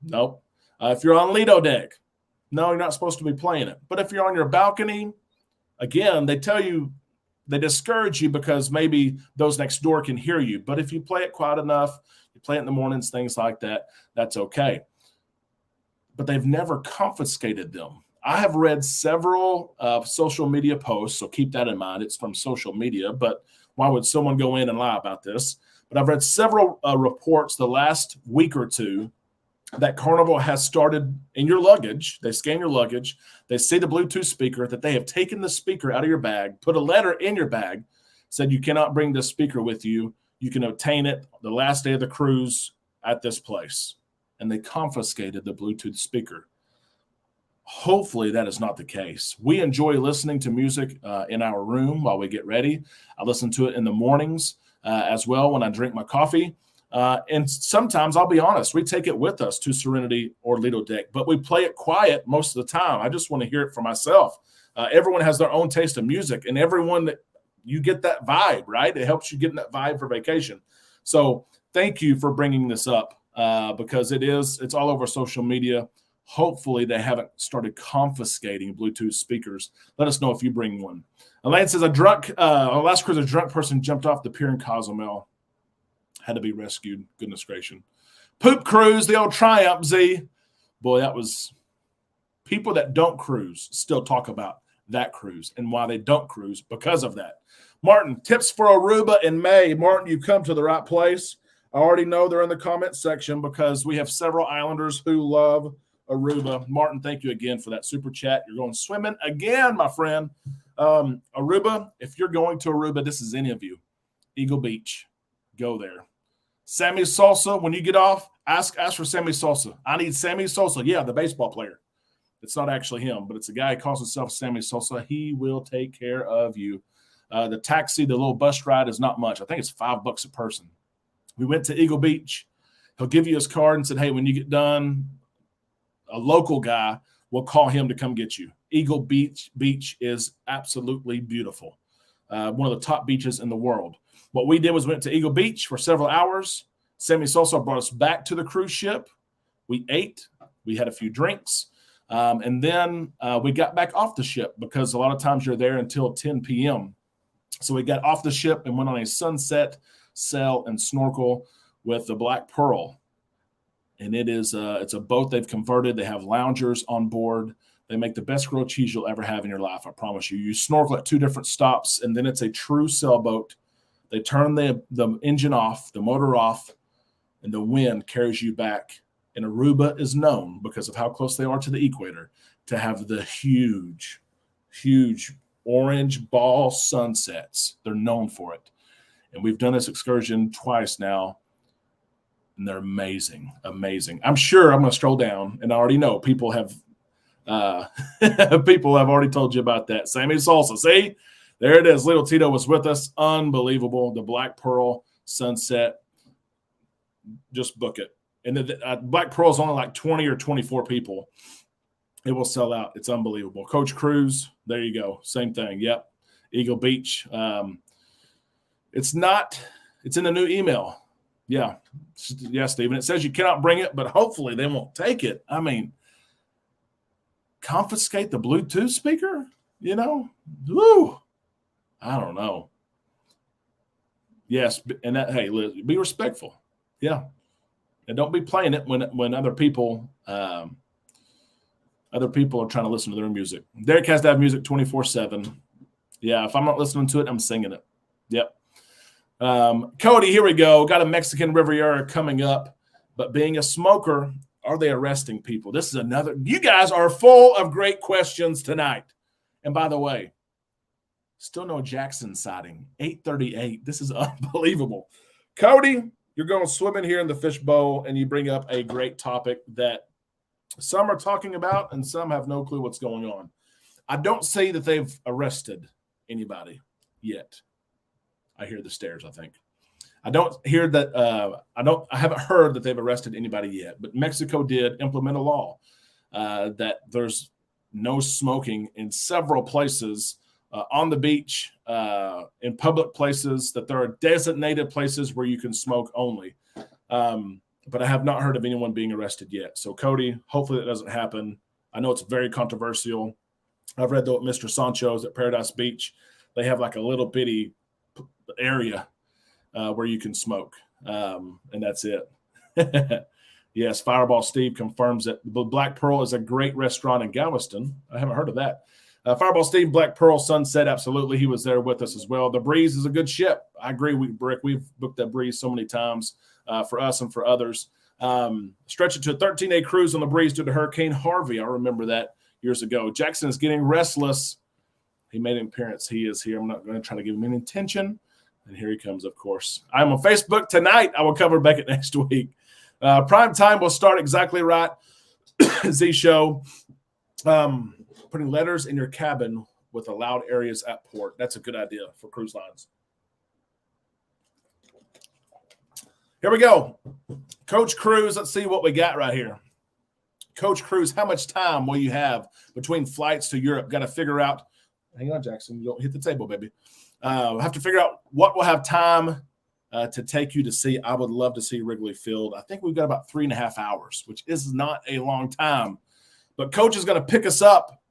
nope. If you're on Lido Deck, no, you're not supposed to be playing it. But if you're on your balcony, again, they discourage you because maybe those next door can hear you. But if you play it quiet enough, you play it in the mornings, things like that, that's okay. But they've never confiscated them. I have read several social media posts, so keep that in mind. It's from social media, but why would someone go in and lie about this? But I've read several reports the last week or two that Carnival has started in your luggage. They scan your luggage. They see the Bluetooth speaker, that they have taken the speaker out of your bag, put a letter in your bag, said you cannot bring this speaker with you. You can obtain it the last day of the cruise at this place. And they confiscated the Bluetooth speaker. Hopefully that is not the case. We enjoy listening to music in our room while we get ready. I listen to it in the mornings as well when I drink my coffee. And sometimes, I'll be honest, we take it with us to Serenity or Lido Deck, but we play it quiet most of the time. I just want to hear it for myself. Everyone has their own taste of music, and everyone, you get that vibe, right? It helps you get in that vibe for vacation. So thank you for bringing this up because it's all over social media. Hopefully they haven't started confiscating Bluetooth speakers. Let us know if you bring one. Elaine says on last cruise, a drunk person jumped off the pier in Cozumel. Had to be rescued. Goodness gracious. Poop cruise, the old Triumph Z. Boy, that was people that don't cruise still talk about that cruise and why they don't cruise because of that. Martin, tips for Aruba in May. Martin, you come to the right place. I already know they're in the comment section because we have several Islanders who love Aruba. Martin, thank you again for that super chat. You're going swimming again, my friend. Aruba, if you're going to Aruba, this is any of you. Eagle Beach, go there. Sammy Sosa, when you get off, ask for Sammy Sosa. I need Sammy Sosa. Yeah, the baseball player. It's not actually him, but it's a guy who calls himself Sammy Sosa. He will take care of you. The taxi, the little bus ride is not much. I think it's $5 a person. We went to Eagle Beach. He'll give you his card and said, hey, when you get done, a local guy will call him to come get you. Eagle Beach is absolutely beautiful. One of the top beaches in the world. What we did was went to Eagle Beach for several hours. Sammy Sosa brought us back to the cruise ship. We ate. We had a few drinks. And then we got back off the ship because a lot of times you're there until 10 p.m. So we got off the ship and went on a sunset sail and snorkel with the Black Pearl. And it's a boat they've converted. They have loungers on board. They make the best grilled cheese you'll ever have in your life, I promise you. You snorkel at 2 different stops, and then it's a true sailboat. They turn the engine off, the motor off, and the wind carries you back. And Aruba is known, because of how close they are to the equator, to have the huge, huge orange ball sunsets. They're known for it. And we've done this excursion twice now, and they're amazing, amazing. I'm sure I'm going to stroll down, and I already know people have already told you about that. Sammy Sosa, see? There it is. Little Tito was with us. Unbelievable. The Black Pearl sunset. Just book it. And the Black Pearl is only like 20 or 24 people. It will sell out. It's unbelievable. Coach Cruise, there you go. Same thing. Yep. Eagle Beach. It's in the new email. Yeah. Yeah, Stephen. It says you cannot bring it, but hopefully they won't take it. I mean, confiscate the Bluetooth speaker? You know? Woo! I don't know. Yes, and that, hey, be respectful. Yeah. And don't be playing it when other people are trying to listen to their music. Derek has to have music 24/7. Yeah, if I'm not listening to it, I'm singing it. Yep. Cody, here we go. Got a Mexican Riviera coming up. But being a smoker, are they arresting people? This is another. You guys are full of great questions tonight. And by the way, still no Jackson sighting. 8:38. This is unbelievable. Cody, you're going swimming here in the fishbowl, and you bring up a great topic that some are talking about and some have no clue what's going on. I don't see that they've arrested anybody yet. I hear the stairs, I think. I don't hear that. I haven't heard that they've arrested anybody yet, but Mexico did implement a law that there's no smoking in several places on the beach, in public places, that there are designated places where you can smoke only. But I have not heard of anyone being arrested yet. So, Cody, hopefully that doesn't happen. I know it's very controversial. I've read that Mr. Sancho's at Paradise Beach, they have like a little bitty area where you can smoke, and that's it. Yes, Fireball Steve confirms that the Black Pearl is a great restaurant in Galveston. I haven't heard of that. Fireball Steve, Black Pearl Sunset, absolutely. He was there with us as well. The Breeze is a good ship. I agree with Brick. We've booked that Breeze so many times for us and for others. Stretch it to a 13-day cruise on the Breeze due to Hurricane Harvey. I remember that years ago. Jackson is getting restless. He made an appearance. He is here. I'm not going to try to give him any attention. And here he comes, of course. I'm on Facebook tonight. I will cover Beckett next week. Prime time will start exactly right. Z Show. Putting letters in your cabin with allowed areas at port. That's a good idea for cruise lines. Here we go. Coach Cruise, let's see what we got right here. Coach Cruise, how much time will you have between flights to Europe? Got to figure out. Hang on, Jackson. You don't hit the table, baby. Have to figure out what will have time to take you to see. I would love to see Wrigley Field. I think we've got about 3.5 hours, which is not a long time But Coach is going to pick us up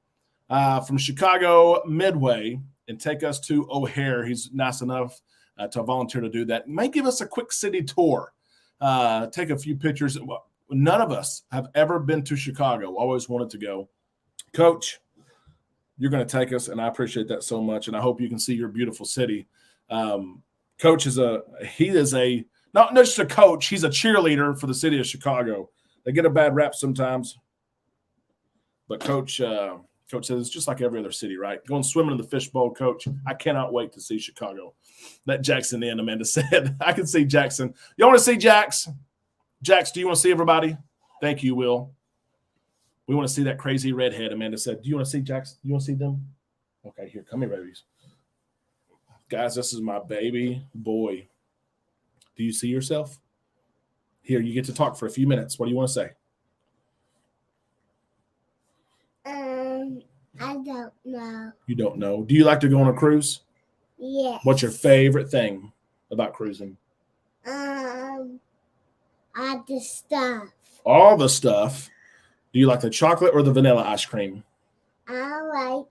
from Chicago Midway and take us to O'Hare. He's nice enough to volunteer to do that. He might give us a quick city tour, take a few pictures. None of us have ever been to Chicago. Always wanted to go. Coach, you're going to take us, and I appreciate that so much, and I hope you can see your beautiful city. Coach is not just a coach, he's a cheerleader for the city of Chicago. They get a bad rap sometimes, but Coach says it's just like every other city, right? Going swimming in the fishbowl, Coach. I cannot wait to see Chicago. Let Jackson in, Amanda said. I can see Jackson. You want to see Jax? Jax, do you want to see everybody? Thank you, Will. We want to see that crazy redhead, Amanda said. Do you want to see Jax? You want to see them? Okay, here, come here, babies. Guys, this is my baby boy. Do you see yourself? Here, you get to talk for a few minutes. What do you want to say? I don't know. You don't know. Do you like to go on a cruise? Yes. What's your favorite thing about cruising? All the stuff. All the stuff. Do you like the chocolate or the vanilla ice cream? I like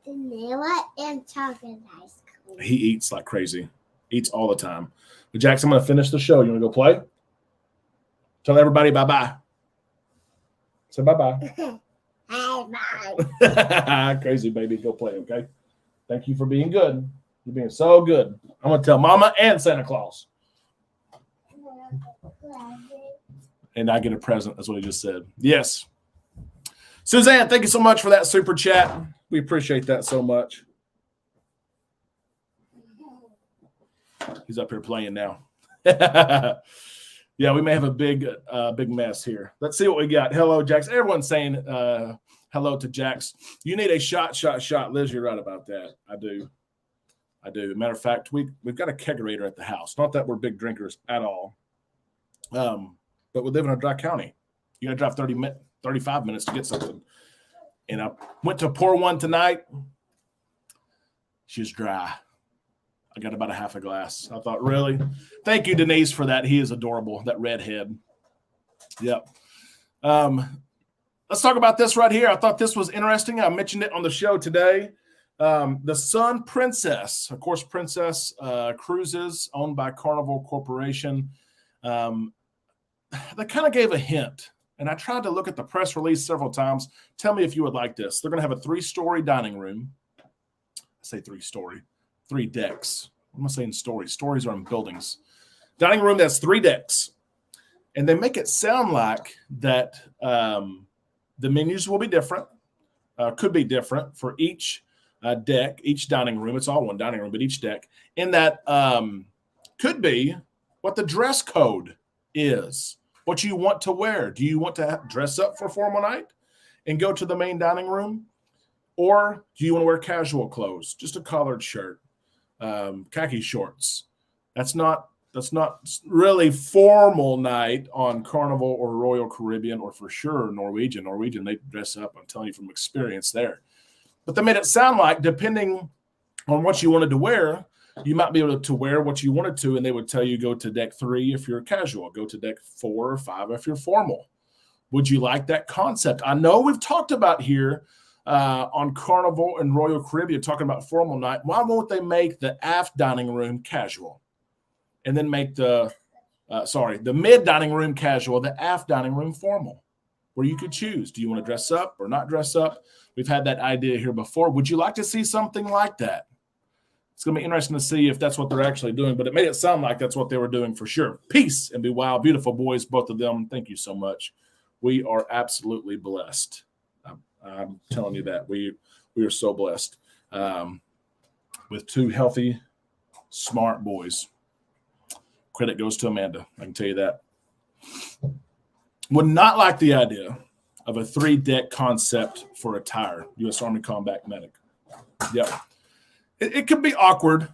vanilla and chocolate ice cream. He eats like crazy. Eats all the time. But Jackson, I'm going to finish the show. You want to go play? Tell everybody bye-bye. Say bye-bye. Bye. Crazy baby. Go play, okay? Thank you for being good. You're being so good. I'm going to tell Mama and Santa Claus. And I get a present. That's what he just said. Yes. Suzanne, thank you so much for that super chat. We appreciate that so much. He's up here playing now. Yeah, we may have a big mess here. Let's see what we got. Hello, Jax. Everyone's saying hello to Jax. You need a shot. Liz, you're right about that. I do. Matter of fact, we've got a kegerator at the house. Not that we're big drinkers at all. But we live in a dry county. You got to drive 35 minutes to get something. And I went to pour one tonight. She's dry. I got about a half a glass. I thought, really? Thank you, Denise, for that. He is adorable, that redhead. Yep. Let's talk about this right here. I thought this was interesting. I mentioned it on the show today. The Sun Princess, of course, Princess Cruises, owned by Carnival Corporation. They kind of gave a hint, and I tried to look at the press release several times. Tell me if you would like this. They're going to have a 3-story dining room. I say 3-story. 3 decks. I'm not saying stories. Stories are in buildings. Dining room that's 3 decks. And they make it sound like that the menus will be different, could be different for each deck, each dining room. It's all one dining room, but each deck. And that could be what the dress code is, what you want to wear. Do you want to dress up for formal night and go to the main dining room? Or do you want to wear casual clothes, just a collared shirt? Khaki shorts. That's not really formal night on Carnival or Royal Caribbean, or for sure Norwegian. Norwegian, they dress up. I'm telling you from experience there. But they made it sound like depending on what you wanted to wear, you might be able to wear what you wanted to, and they would tell you go to deck 3 if you're casual, go to deck 4 or 5 if you're formal. Would you like that concept? I know we've talked about here on Carnival and Royal Caribbean, talking about formal night. Why won't they make the aft dining room casual and then make the mid dining room casual, the aft dining room formal, where you could choose? Do you want to dress up or not dress up? We've had that idea here before. Would you like to see something like that? It's going to be interesting to see if that's what they're actually doing, but it made it sound like that's what they were doing for sure. Peace and be wild. Beautiful boys, both of them. Thank you so much. We are absolutely blessed. I'm telling you that we are so blessed with 2 healthy, smart boys. Credit goes to Amanda. I can tell you that. Would not like the idea of a 3-deck concept for attire. U.S. Army Combat Medic. Yep. It could be awkward.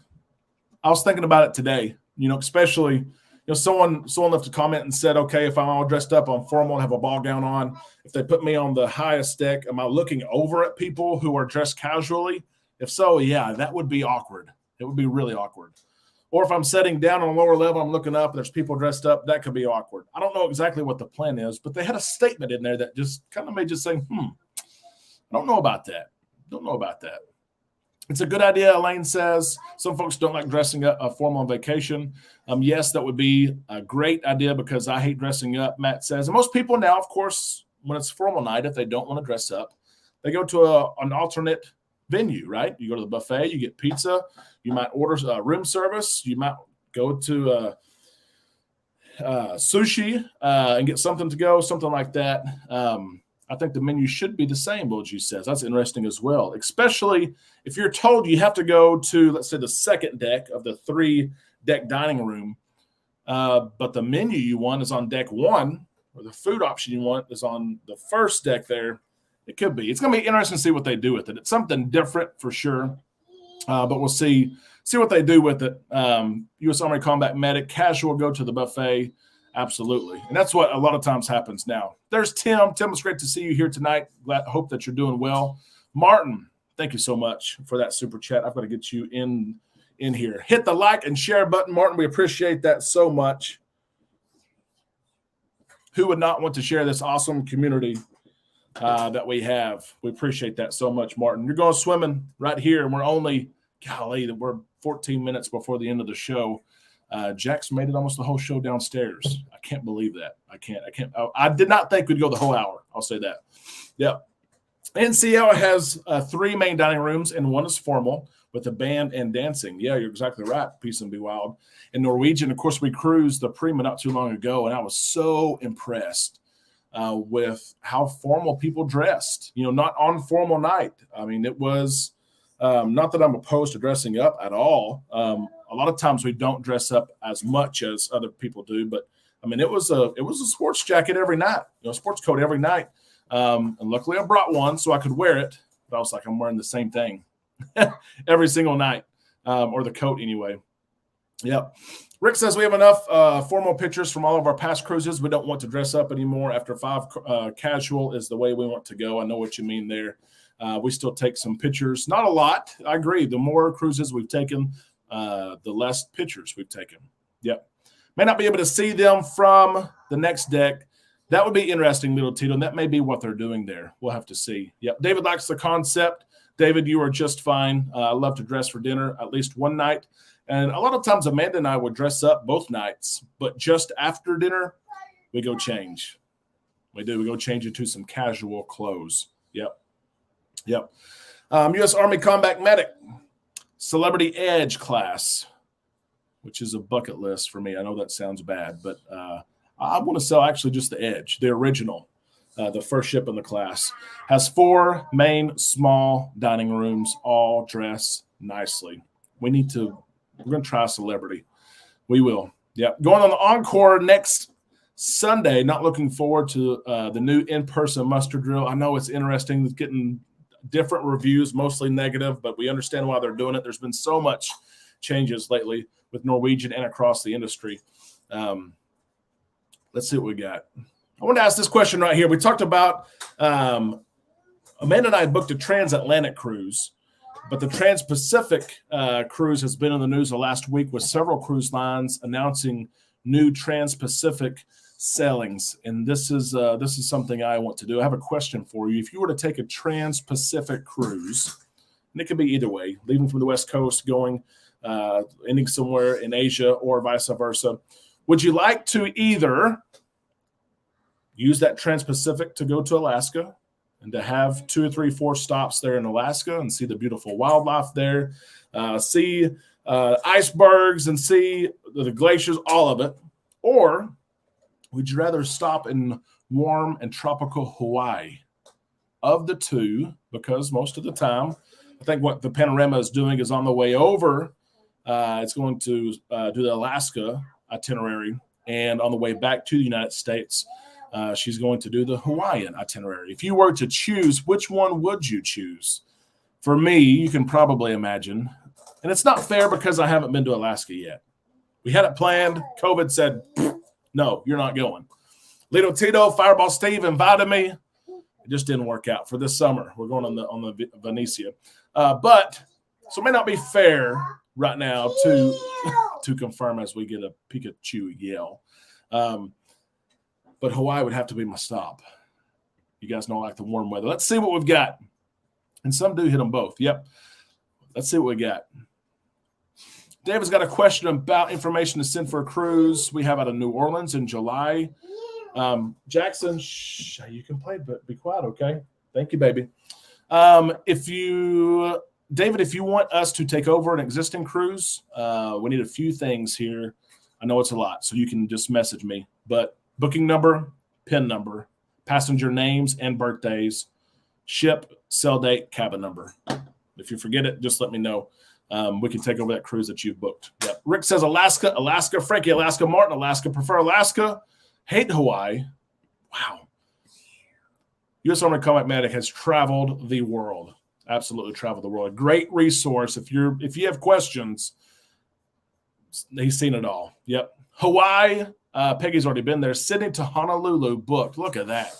I was thinking about it today. Especially. Someone left a comment and said, okay, if I'm all dressed up, I'm formal and have a ball gown on, if they put me on the highest deck, am I looking over at people who are dressed casually? If so, yeah, that would be awkward. It would be really awkward. Or if I'm sitting down on a lower level, I'm looking up, there's people dressed up, that could be awkward. I don't know exactly what the plan is, but they had a statement in there that just kind of made you say, I don't know about that. Don't know about that. It's a good idea, Elaine says. Some folks don't like dressing up formal on vacation. Yes, that would be a great idea because I hate dressing up, Matt says. And most people now, of course, when it's formal night, if they don't want to dress up, they go to an alternate venue, right? You go to the buffet, you get pizza, you might order room service, you might go to sushi and get something to go, something like that. I think the menu should be the same, Boji says. That's interesting as well, especially if you're told you have to go to, let's say, the second deck of the 3-deck dining room, but the menu you want is on deck 1, or the food option you want is on the first deck there. It could be. It's going to be interesting to see what they do with it. It's something different for sure, but we'll see what they do with it. U.S. Army Combat Medic, casual, go to the buffet. Absolutely. And that's what a lot of times happens now. There's Tim. Tim, it's great to see you here tonight. Hope that you're doing well. Martin, thank you so much for that super chat. I've got to get you in here. Hit the like and share button, Martin. We appreciate that so much. Who would not want to share this awesome community that we have? We appreciate that so much, Martin. You're going swimming right here, and we're 14 minutes before the end of the show. Jack's made it almost the whole show downstairs. I can't believe that. I did not think we'd go the whole hour. I'll say that. Yeah. NCL has 3 main dining rooms, and 1 is formal with a band and dancing. Yeah, you're exactly right. Peace and be wild. In Norwegian, of course, we cruised the Prima not too long ago, and I was so impressed with how formal people dressed. Not on formal night. I mean, it was not that I'm opposed to dressing up at all. A lot of times we don't dress up as much as other people do, but I mean, it was a sports jacket every night, sports coat every night. And luckily I brought one so I could wear it, but I was like, I'm wearing the same thing every single night, or the coat anyway. Yep. Rick says we have enough formal pictures from all of our past cruises. We don't want to dress up anymore. After 5, casual is the way we want to go. I know what you mean there. We still take some pictures, not a lot. I agree. The more cruises we've taken, the less pictures we've taken. Yep. May not be able to see them from the next deck. That would be interesting, Little Tito, and that may be what they're doing there. We'll have to see. Yep. David likes the concept. David, you are just fine. I love to dress for dinner at least one night. And a lot of times Amanda and I would dress up both nights, but just after dinner, we go change. We do. We go change into some casual clothes. Yep. Yep. U.S. Army Combat Medic, Celebrity Edge class, which is a bucket list for me. I know that sounds bad, but I want to sell actually just the Edge, the original, the first ship in the class. Has 4 main small dining rooms, all dress nicely. We're going to try Celebrity. We will. Yep. Going on the Encore next Sunday. Not looking forward to the new in-person muster drill. I know it's interesting. It's getting different reviews, mostly negative, but we understand why they're doing it. There's been so much changes lately with Norwegian and across the industry. Let's see what we got. I want to ask this question right here. We talked about Amanda and I booked a transatlantic cruise, but the Trans-Pacific cruise has been in the news the last week with several cruise lines announcing new Trans-Pacific sailings. And this is something I want to do. I have a question for you. If you were to take a Trans-Pacific cruise, and it could be either way, leaving from the West Coast, going, ending somewhere in Asia or vice versa, would you like to either use that Trans-Pacific to go to Alaska and to have 2 or 3, 4 stops there in Alaska and see the beautiful wildlife there, see icebergs and see the glaciers, all of it? Or would you rather stop in warm and tropical Hawaii? Of the two, because most of the time, I think what the Panorama is doing is on the way over, it's going to do the Alaska itinerary, and on the way back to the United States, she's going to do the Hawaiian itinerary. If you were to choose, which one would you choose? For me, you can probably imagine, and it's not fair because I haven't been to Alaska yet. We had it planned. COVID said, no, you're not going. Lito Tito, Fireball Steve invited me. It just didn't work out for this summer. We're going on the Venetia. But so it may not be fair right now to to confirm as we get a Pikachu yell. But Hawaii would have to be my stop. You guys know I like the warm weather. Let's see what we've got. And some do hit them both. Yep. Let's see what we got. David's got a question about information to send for a cruise we have out of New Orleans in July. Jackson, you can play, but be quiet, okay? Thank you, baby. David, if you want us to take over an existing cruise, we need a few things here. I know it's a lot, so you can just message me. But booking number, PIN number, passenger names and birthdays, ship, sell date, cabin number. If you forget it, just let me know. We can take over that cruise that you've booked. Yep. Rick says Alaska, Frankie, Alaska, Martin, Alaska, prefer Alaska, hate Hawaii. Wow. U.S. Army Combat Medic has traveled the world. Absolutely traveled the world. A great resource. If you have questions, he's seen it all. Yep. Hawaii, Peggy's already been there. Sydney to Honolulu booked. Look at that.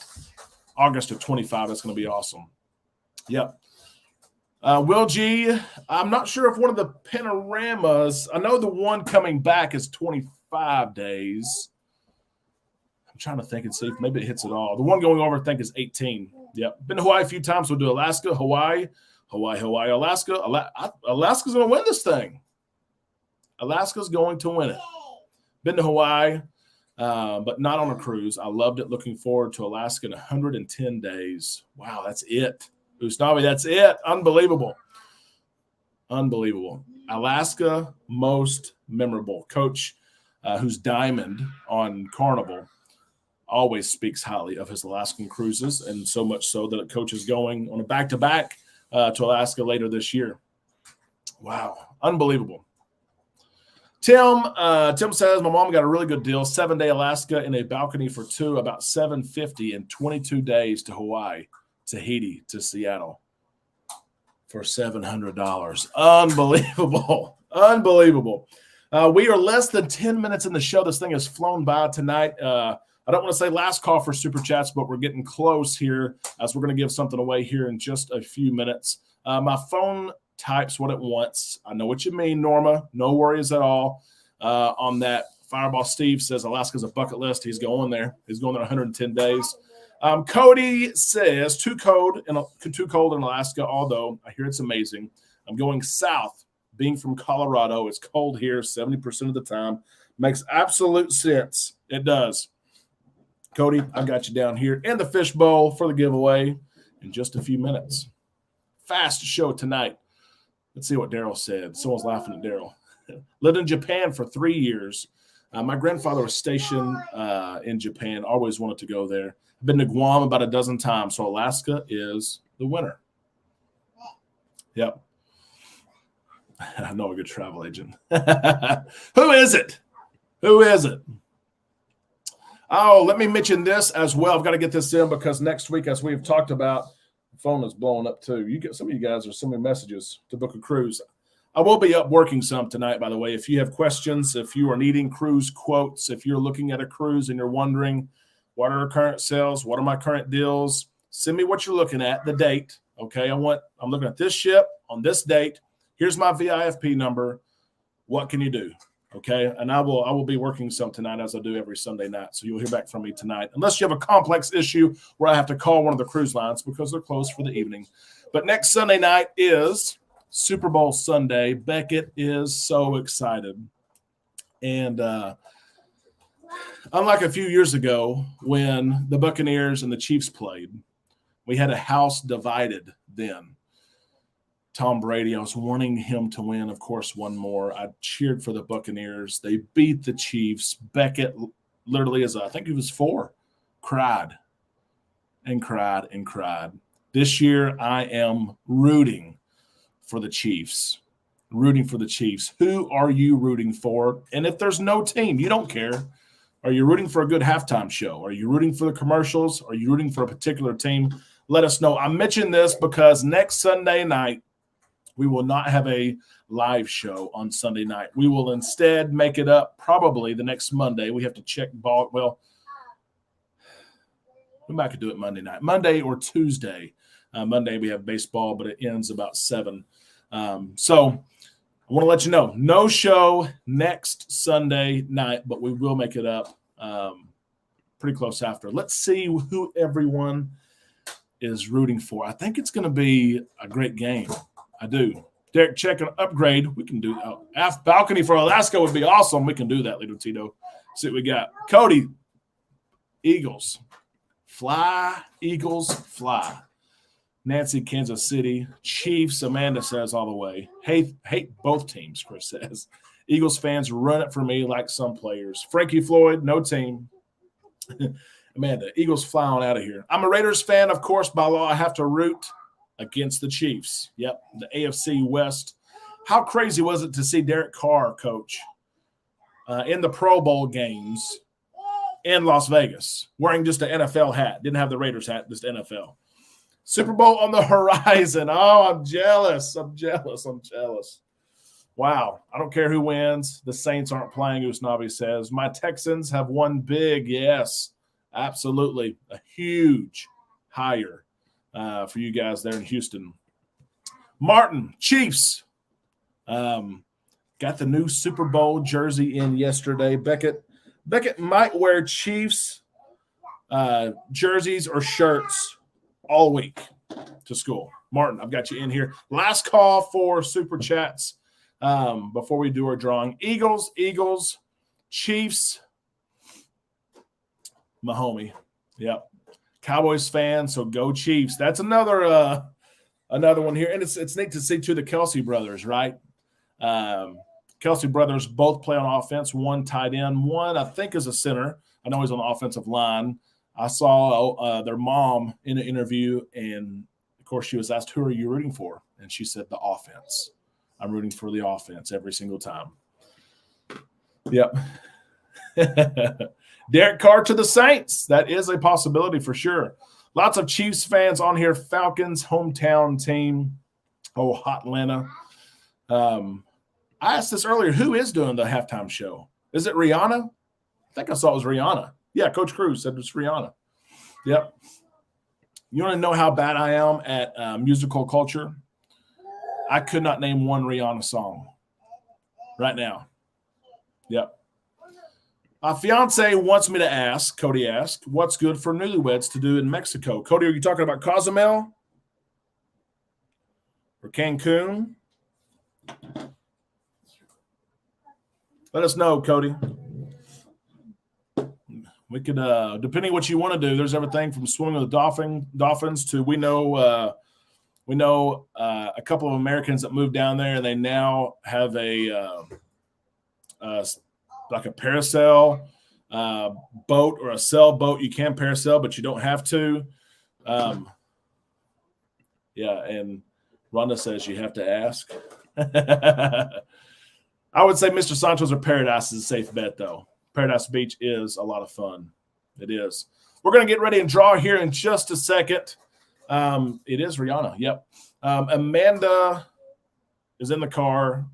August of 25. That's going to be awesome. Yep. Will G, I'm not sure if one of the panoramas, I know the one coming back is 25 days. I'm trying to think and see if maybe it hits it all. The one going over, I think, is 18. Yep. Been to Hawaii a few times. We'll do Alaska, Hawaii, Alaska. Alaska's going to win this thing. Alaska's going to win it. Been to Hawaii, but not on a cruise. I loved it. Looking forward to Alaska in 110 days. Wow, that's it. Usnavi, that's it. Unbelievable. Alaska, most memorable. Coach, who's diamond on Carnival, always speaks highly of his Alaskan cruises, and so much so that Coach is going on a back-to-back to Alaska later this year. Wow, unbelievable. Tim says, my mom got a really good deal, 7-day Alaska in a balcony for two, about $750 in 22 days to Hawaii, Tahiti to Seattle for $700. Unbelievable. We are less than 10 minutes in the show. This thing has flown by tonight. I don't want to say last call for Super Chats, but we're getting close here as we're going to give something away here in just a few minutes. My phone types what it wants. I know what you mean, Norma. No worries at all on that. Fireball Steve says Alaska's a bucket list. He's going there. He's going there 110 days. Cody says too cold in Alaska, although I hear it's amazing. I'm going south. Being from Colorado, it's cold here 70% of the time. Makes absolute sense. It does. Cody, I got you down here in the fishbowl for the giveaway in just a few minutes. Fast show tonight. Let's see what Daryl said. Someone's laughing at Daryl. Lived in Japan for 3 years. My grandfather was stationed in Japan. Always wanted to go there. I've been to Guam about a dozen times, so Alaska is the winner. Yep. I know a good travel agent. Who is it? Oh, let me mention this as well. I've got to get this in because next week, as we've talked about, the phone is blowing up too. Some of you guys are sending me messages to book a cruise. I will be up working some tonight, by the way. If you have questions, if you are needing cruise quotes, if you're looking at a cruise and you're wondering what are our current sales, what are my current deals, send me what you're looking at, the date. Okay, I'm looking at this ship on this date. Here's my VIFP number. What can you do? Okay, and I will be working some tonight as I do every Sunday night. So you'll hear back from me tonight, unless you have a complex issue where I have to call one of the cruise lines because they're closed for the evening. But next Sunday night is Super Bowl Sunday. Beckett is so excited. And unlike a few years ago when the Buccaneers and the Chiefs played, we had a house divided then. Tom Brady, I was wanting him to win, of course, one more. I cheered for the Buccaneers. They beat the Chiefs. Beckett literally, I think he was 4, cried. This year, I am rooting for the Chiefs. Who are you rooting for? And if there's no team, you don't care. Are you rooting for a good halftime show? Are you rooting for the commercials? Are you rooting for a particular team? Let us know. I mention this because next Sunday night, we will not have a live show on Sunday night. We will instead make it up probably the next Monday. We have to check ball. Well, we might could do it Monday night. Monday or Tuesday. Monday we have baseball, but it ends about 7. So I want to let you know, no show next Sunday night, but we will make it up pretty close after. Let's see who everyone is rooting for. I think it's going to be a great game. I do. Derek, check an upgrade. We can do balcony for Alaska would be awesome. We can do that, Little Tito. See what we got. Cody, Eagles. Fly, Eagles, fly. Nancy, Kansas City. Chiefs, Amanda says all the way. Hate both teams, Chris says. Eagles fans, run it for me like some players. Frankie Floyd, no team. Amanda, Eagles fly on out of here. I'm a Raiders fan, of course. By law, I have to root against the Chiefs. Yep, the AFC West. How crazy was it to see Derek Carr, coach, in the Pro Bowl games in Las Vegas, wearing just an NFL hat. Didn't have the Raiders hat, just NFL. Super Bowl on the horizon. Oh, I'm jealous. Wow. I don't care who wins. The Saints aren't playing, Usnavi says. My Texans have won big. Yes, absolutely. A huge hire for you guys there in Houston. Martin, Chiefs. Got the new Super Bowl jersey in yesterday. Beckett might wear Chiefs jerseys or shirts all week to school. Martin, I've got you in here. Last call for Super Chats before we do our drawing. Eagles, Chiefs, Mahomie. Yep. Cowboys fan, so go Chiefs. That's another one here. And it's neat to see, too, the Kelsey brothers, right? Kelsey brothers both play on offense. One tight end. One, I think, is a center. I know he's on the offensive line. I saw their mom in an interview, and, of course, she was asked, who are you rooting for? And she said, the offense. I'm rooting for the offense every single time. Yep. Derek Carr to the Saints. That is a possibility for sure. Lots of Chiefs fans on here. Falcons, hometown team. Oh, hot Atlanta. I asked this earlier. Who is doing the halftime show? Is it Rihanna? I think I saw it was Rihanna. Yeah, Coach Cruz said it's Rihanna. Yep. You want to know how bad I am at musical culture? I could not name one Rihanna song right now. Yep. My fiance wants me to ask, Cody asked, what's good for newlyweds to do in Mexico? Cody, are you talking about Cozumel or Cancun? Let us know, Cody. We could, depending what you want to do, there's everything from swimming with the dolphins to we know a couple of Americans that moved down there, and they now have like a parasail boat or a sailboat. You can parasail, but you don't have to. Yeah, and Rhonda says you have to ask. I would say Mr. Santos or Paradise is a safe bet, though. Paradise Beach is a lot of fun. It is. We're going to get ready and draw here in just a second. It is Rihanna. Yep. Amanda is in the car.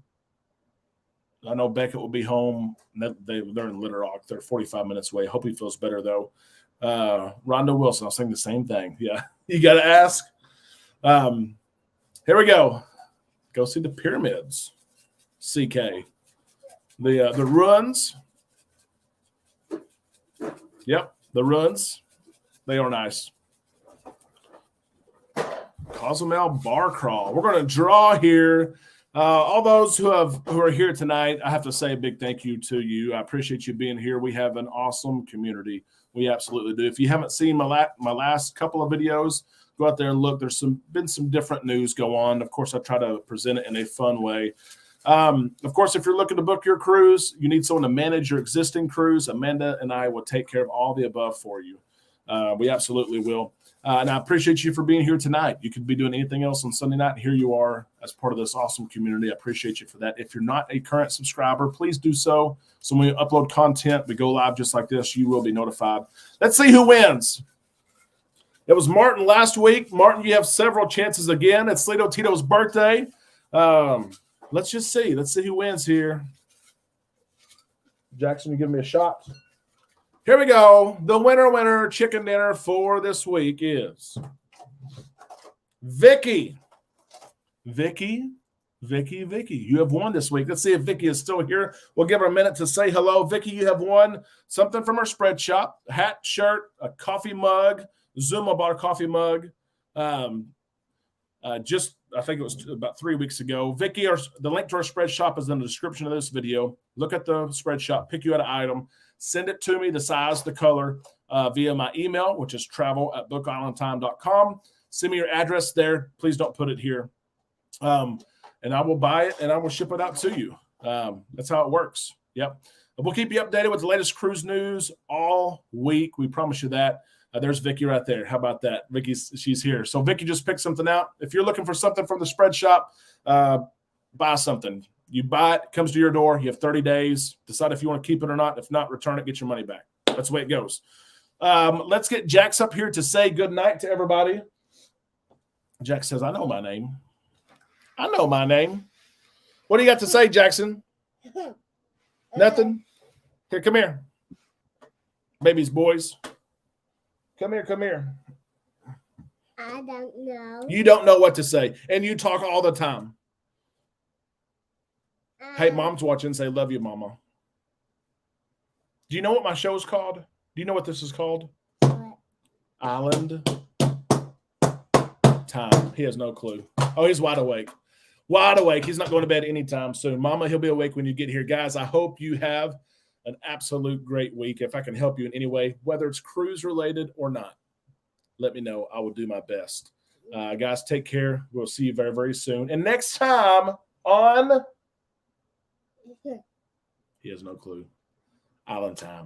I know Beckett will be home. They're in Little Rock. They're 45 minutes away. Hope he feels better, though. Rhonda Wilson, I'll saying the same thing. Yeah, you got to ask. Here we go. Go see the pyramids. CK. The ruins. Yep, the ruins. They are nice. Cozumel Bar Crawl. We're going to draw here. All those who are here tonight, I have to say a big thank you to you. I appreciate you being here. We have an awesome community. We absolutely do. If you haven't seen my last couple of videos, go out there and look. There's been some different news go on. Of course, I try to present it in a fun way. Of course, if you're looking to book your cruise, you need someone to manage your existing cruise. Amanda and I will take care of all the above for you. We absolutely will. And I appreciate you for being here tonight. You could be doing anything else on Sunday night. Here you are as part of this awesome community. I appreciate you for that. If you're not a current subscriber, please do so. So when we upload content, we go live just like this, you will be notified. Let's see who wins. It was Martin last week. Martin, you have several chances again. It's Lito Tito's birthday. Let's just see. Let's see who wins here. Jackson, you give me a shot. Here we go. The winner chicken dinner for this week is Vicky. Vicky, Vicky, you have won this week. Let's see if Vicky is still here. We'll give her a minute to say hello. Vicky, you have won something from our spread shop: a hat, shirt, a coffee mug. Zuma bought a coffee mug. Just I think it was about 3 weeks ago. Vicky, the link to our spread shop is in the description of this video. Look at the spread shop, pick you out an item, send it to me, the size, the color, via my email, which is travel@bookislandtime.com. Send me your address there. Please don't put it here. And I will buy it and I will ship it out to you. That's how it works. Yep. We'll keep you updated with the latest cruise news all week. We promise you that. There's Vicky right there. How about that? She's here. So Vicky just picked something out. If you're looking for something from the spread shop, buy something. You buy it, comes to your door. You have 30 days. Decide if you want to keep it or not. If not, return it, get your money back. That's the way it goes. Let's get Jax up here to say good night to everybody. Jax says, I know my name. I know my name. What do you got to say, Jackson? Nothing? Here, come here. Babies, boys. Come here. I don't know. You don't know what to say, and you talk all the time. Hey, Mom's watching. Say, love you, Mama. Do you know what my show is called? Do you know what this is called? What? Island Time. He has no clue. Oh, he's wide awake. Wide awake. He's not going to bed anytime soon. Mama, he'll be awake when you get here. Guys, I hope you have an absolute great week. If I can help you in any way, whether it's cruise related or not, let me know. I will do my best. Guys, take care. We'll see you very, very soon. And next time on, he has no clue, Island Time.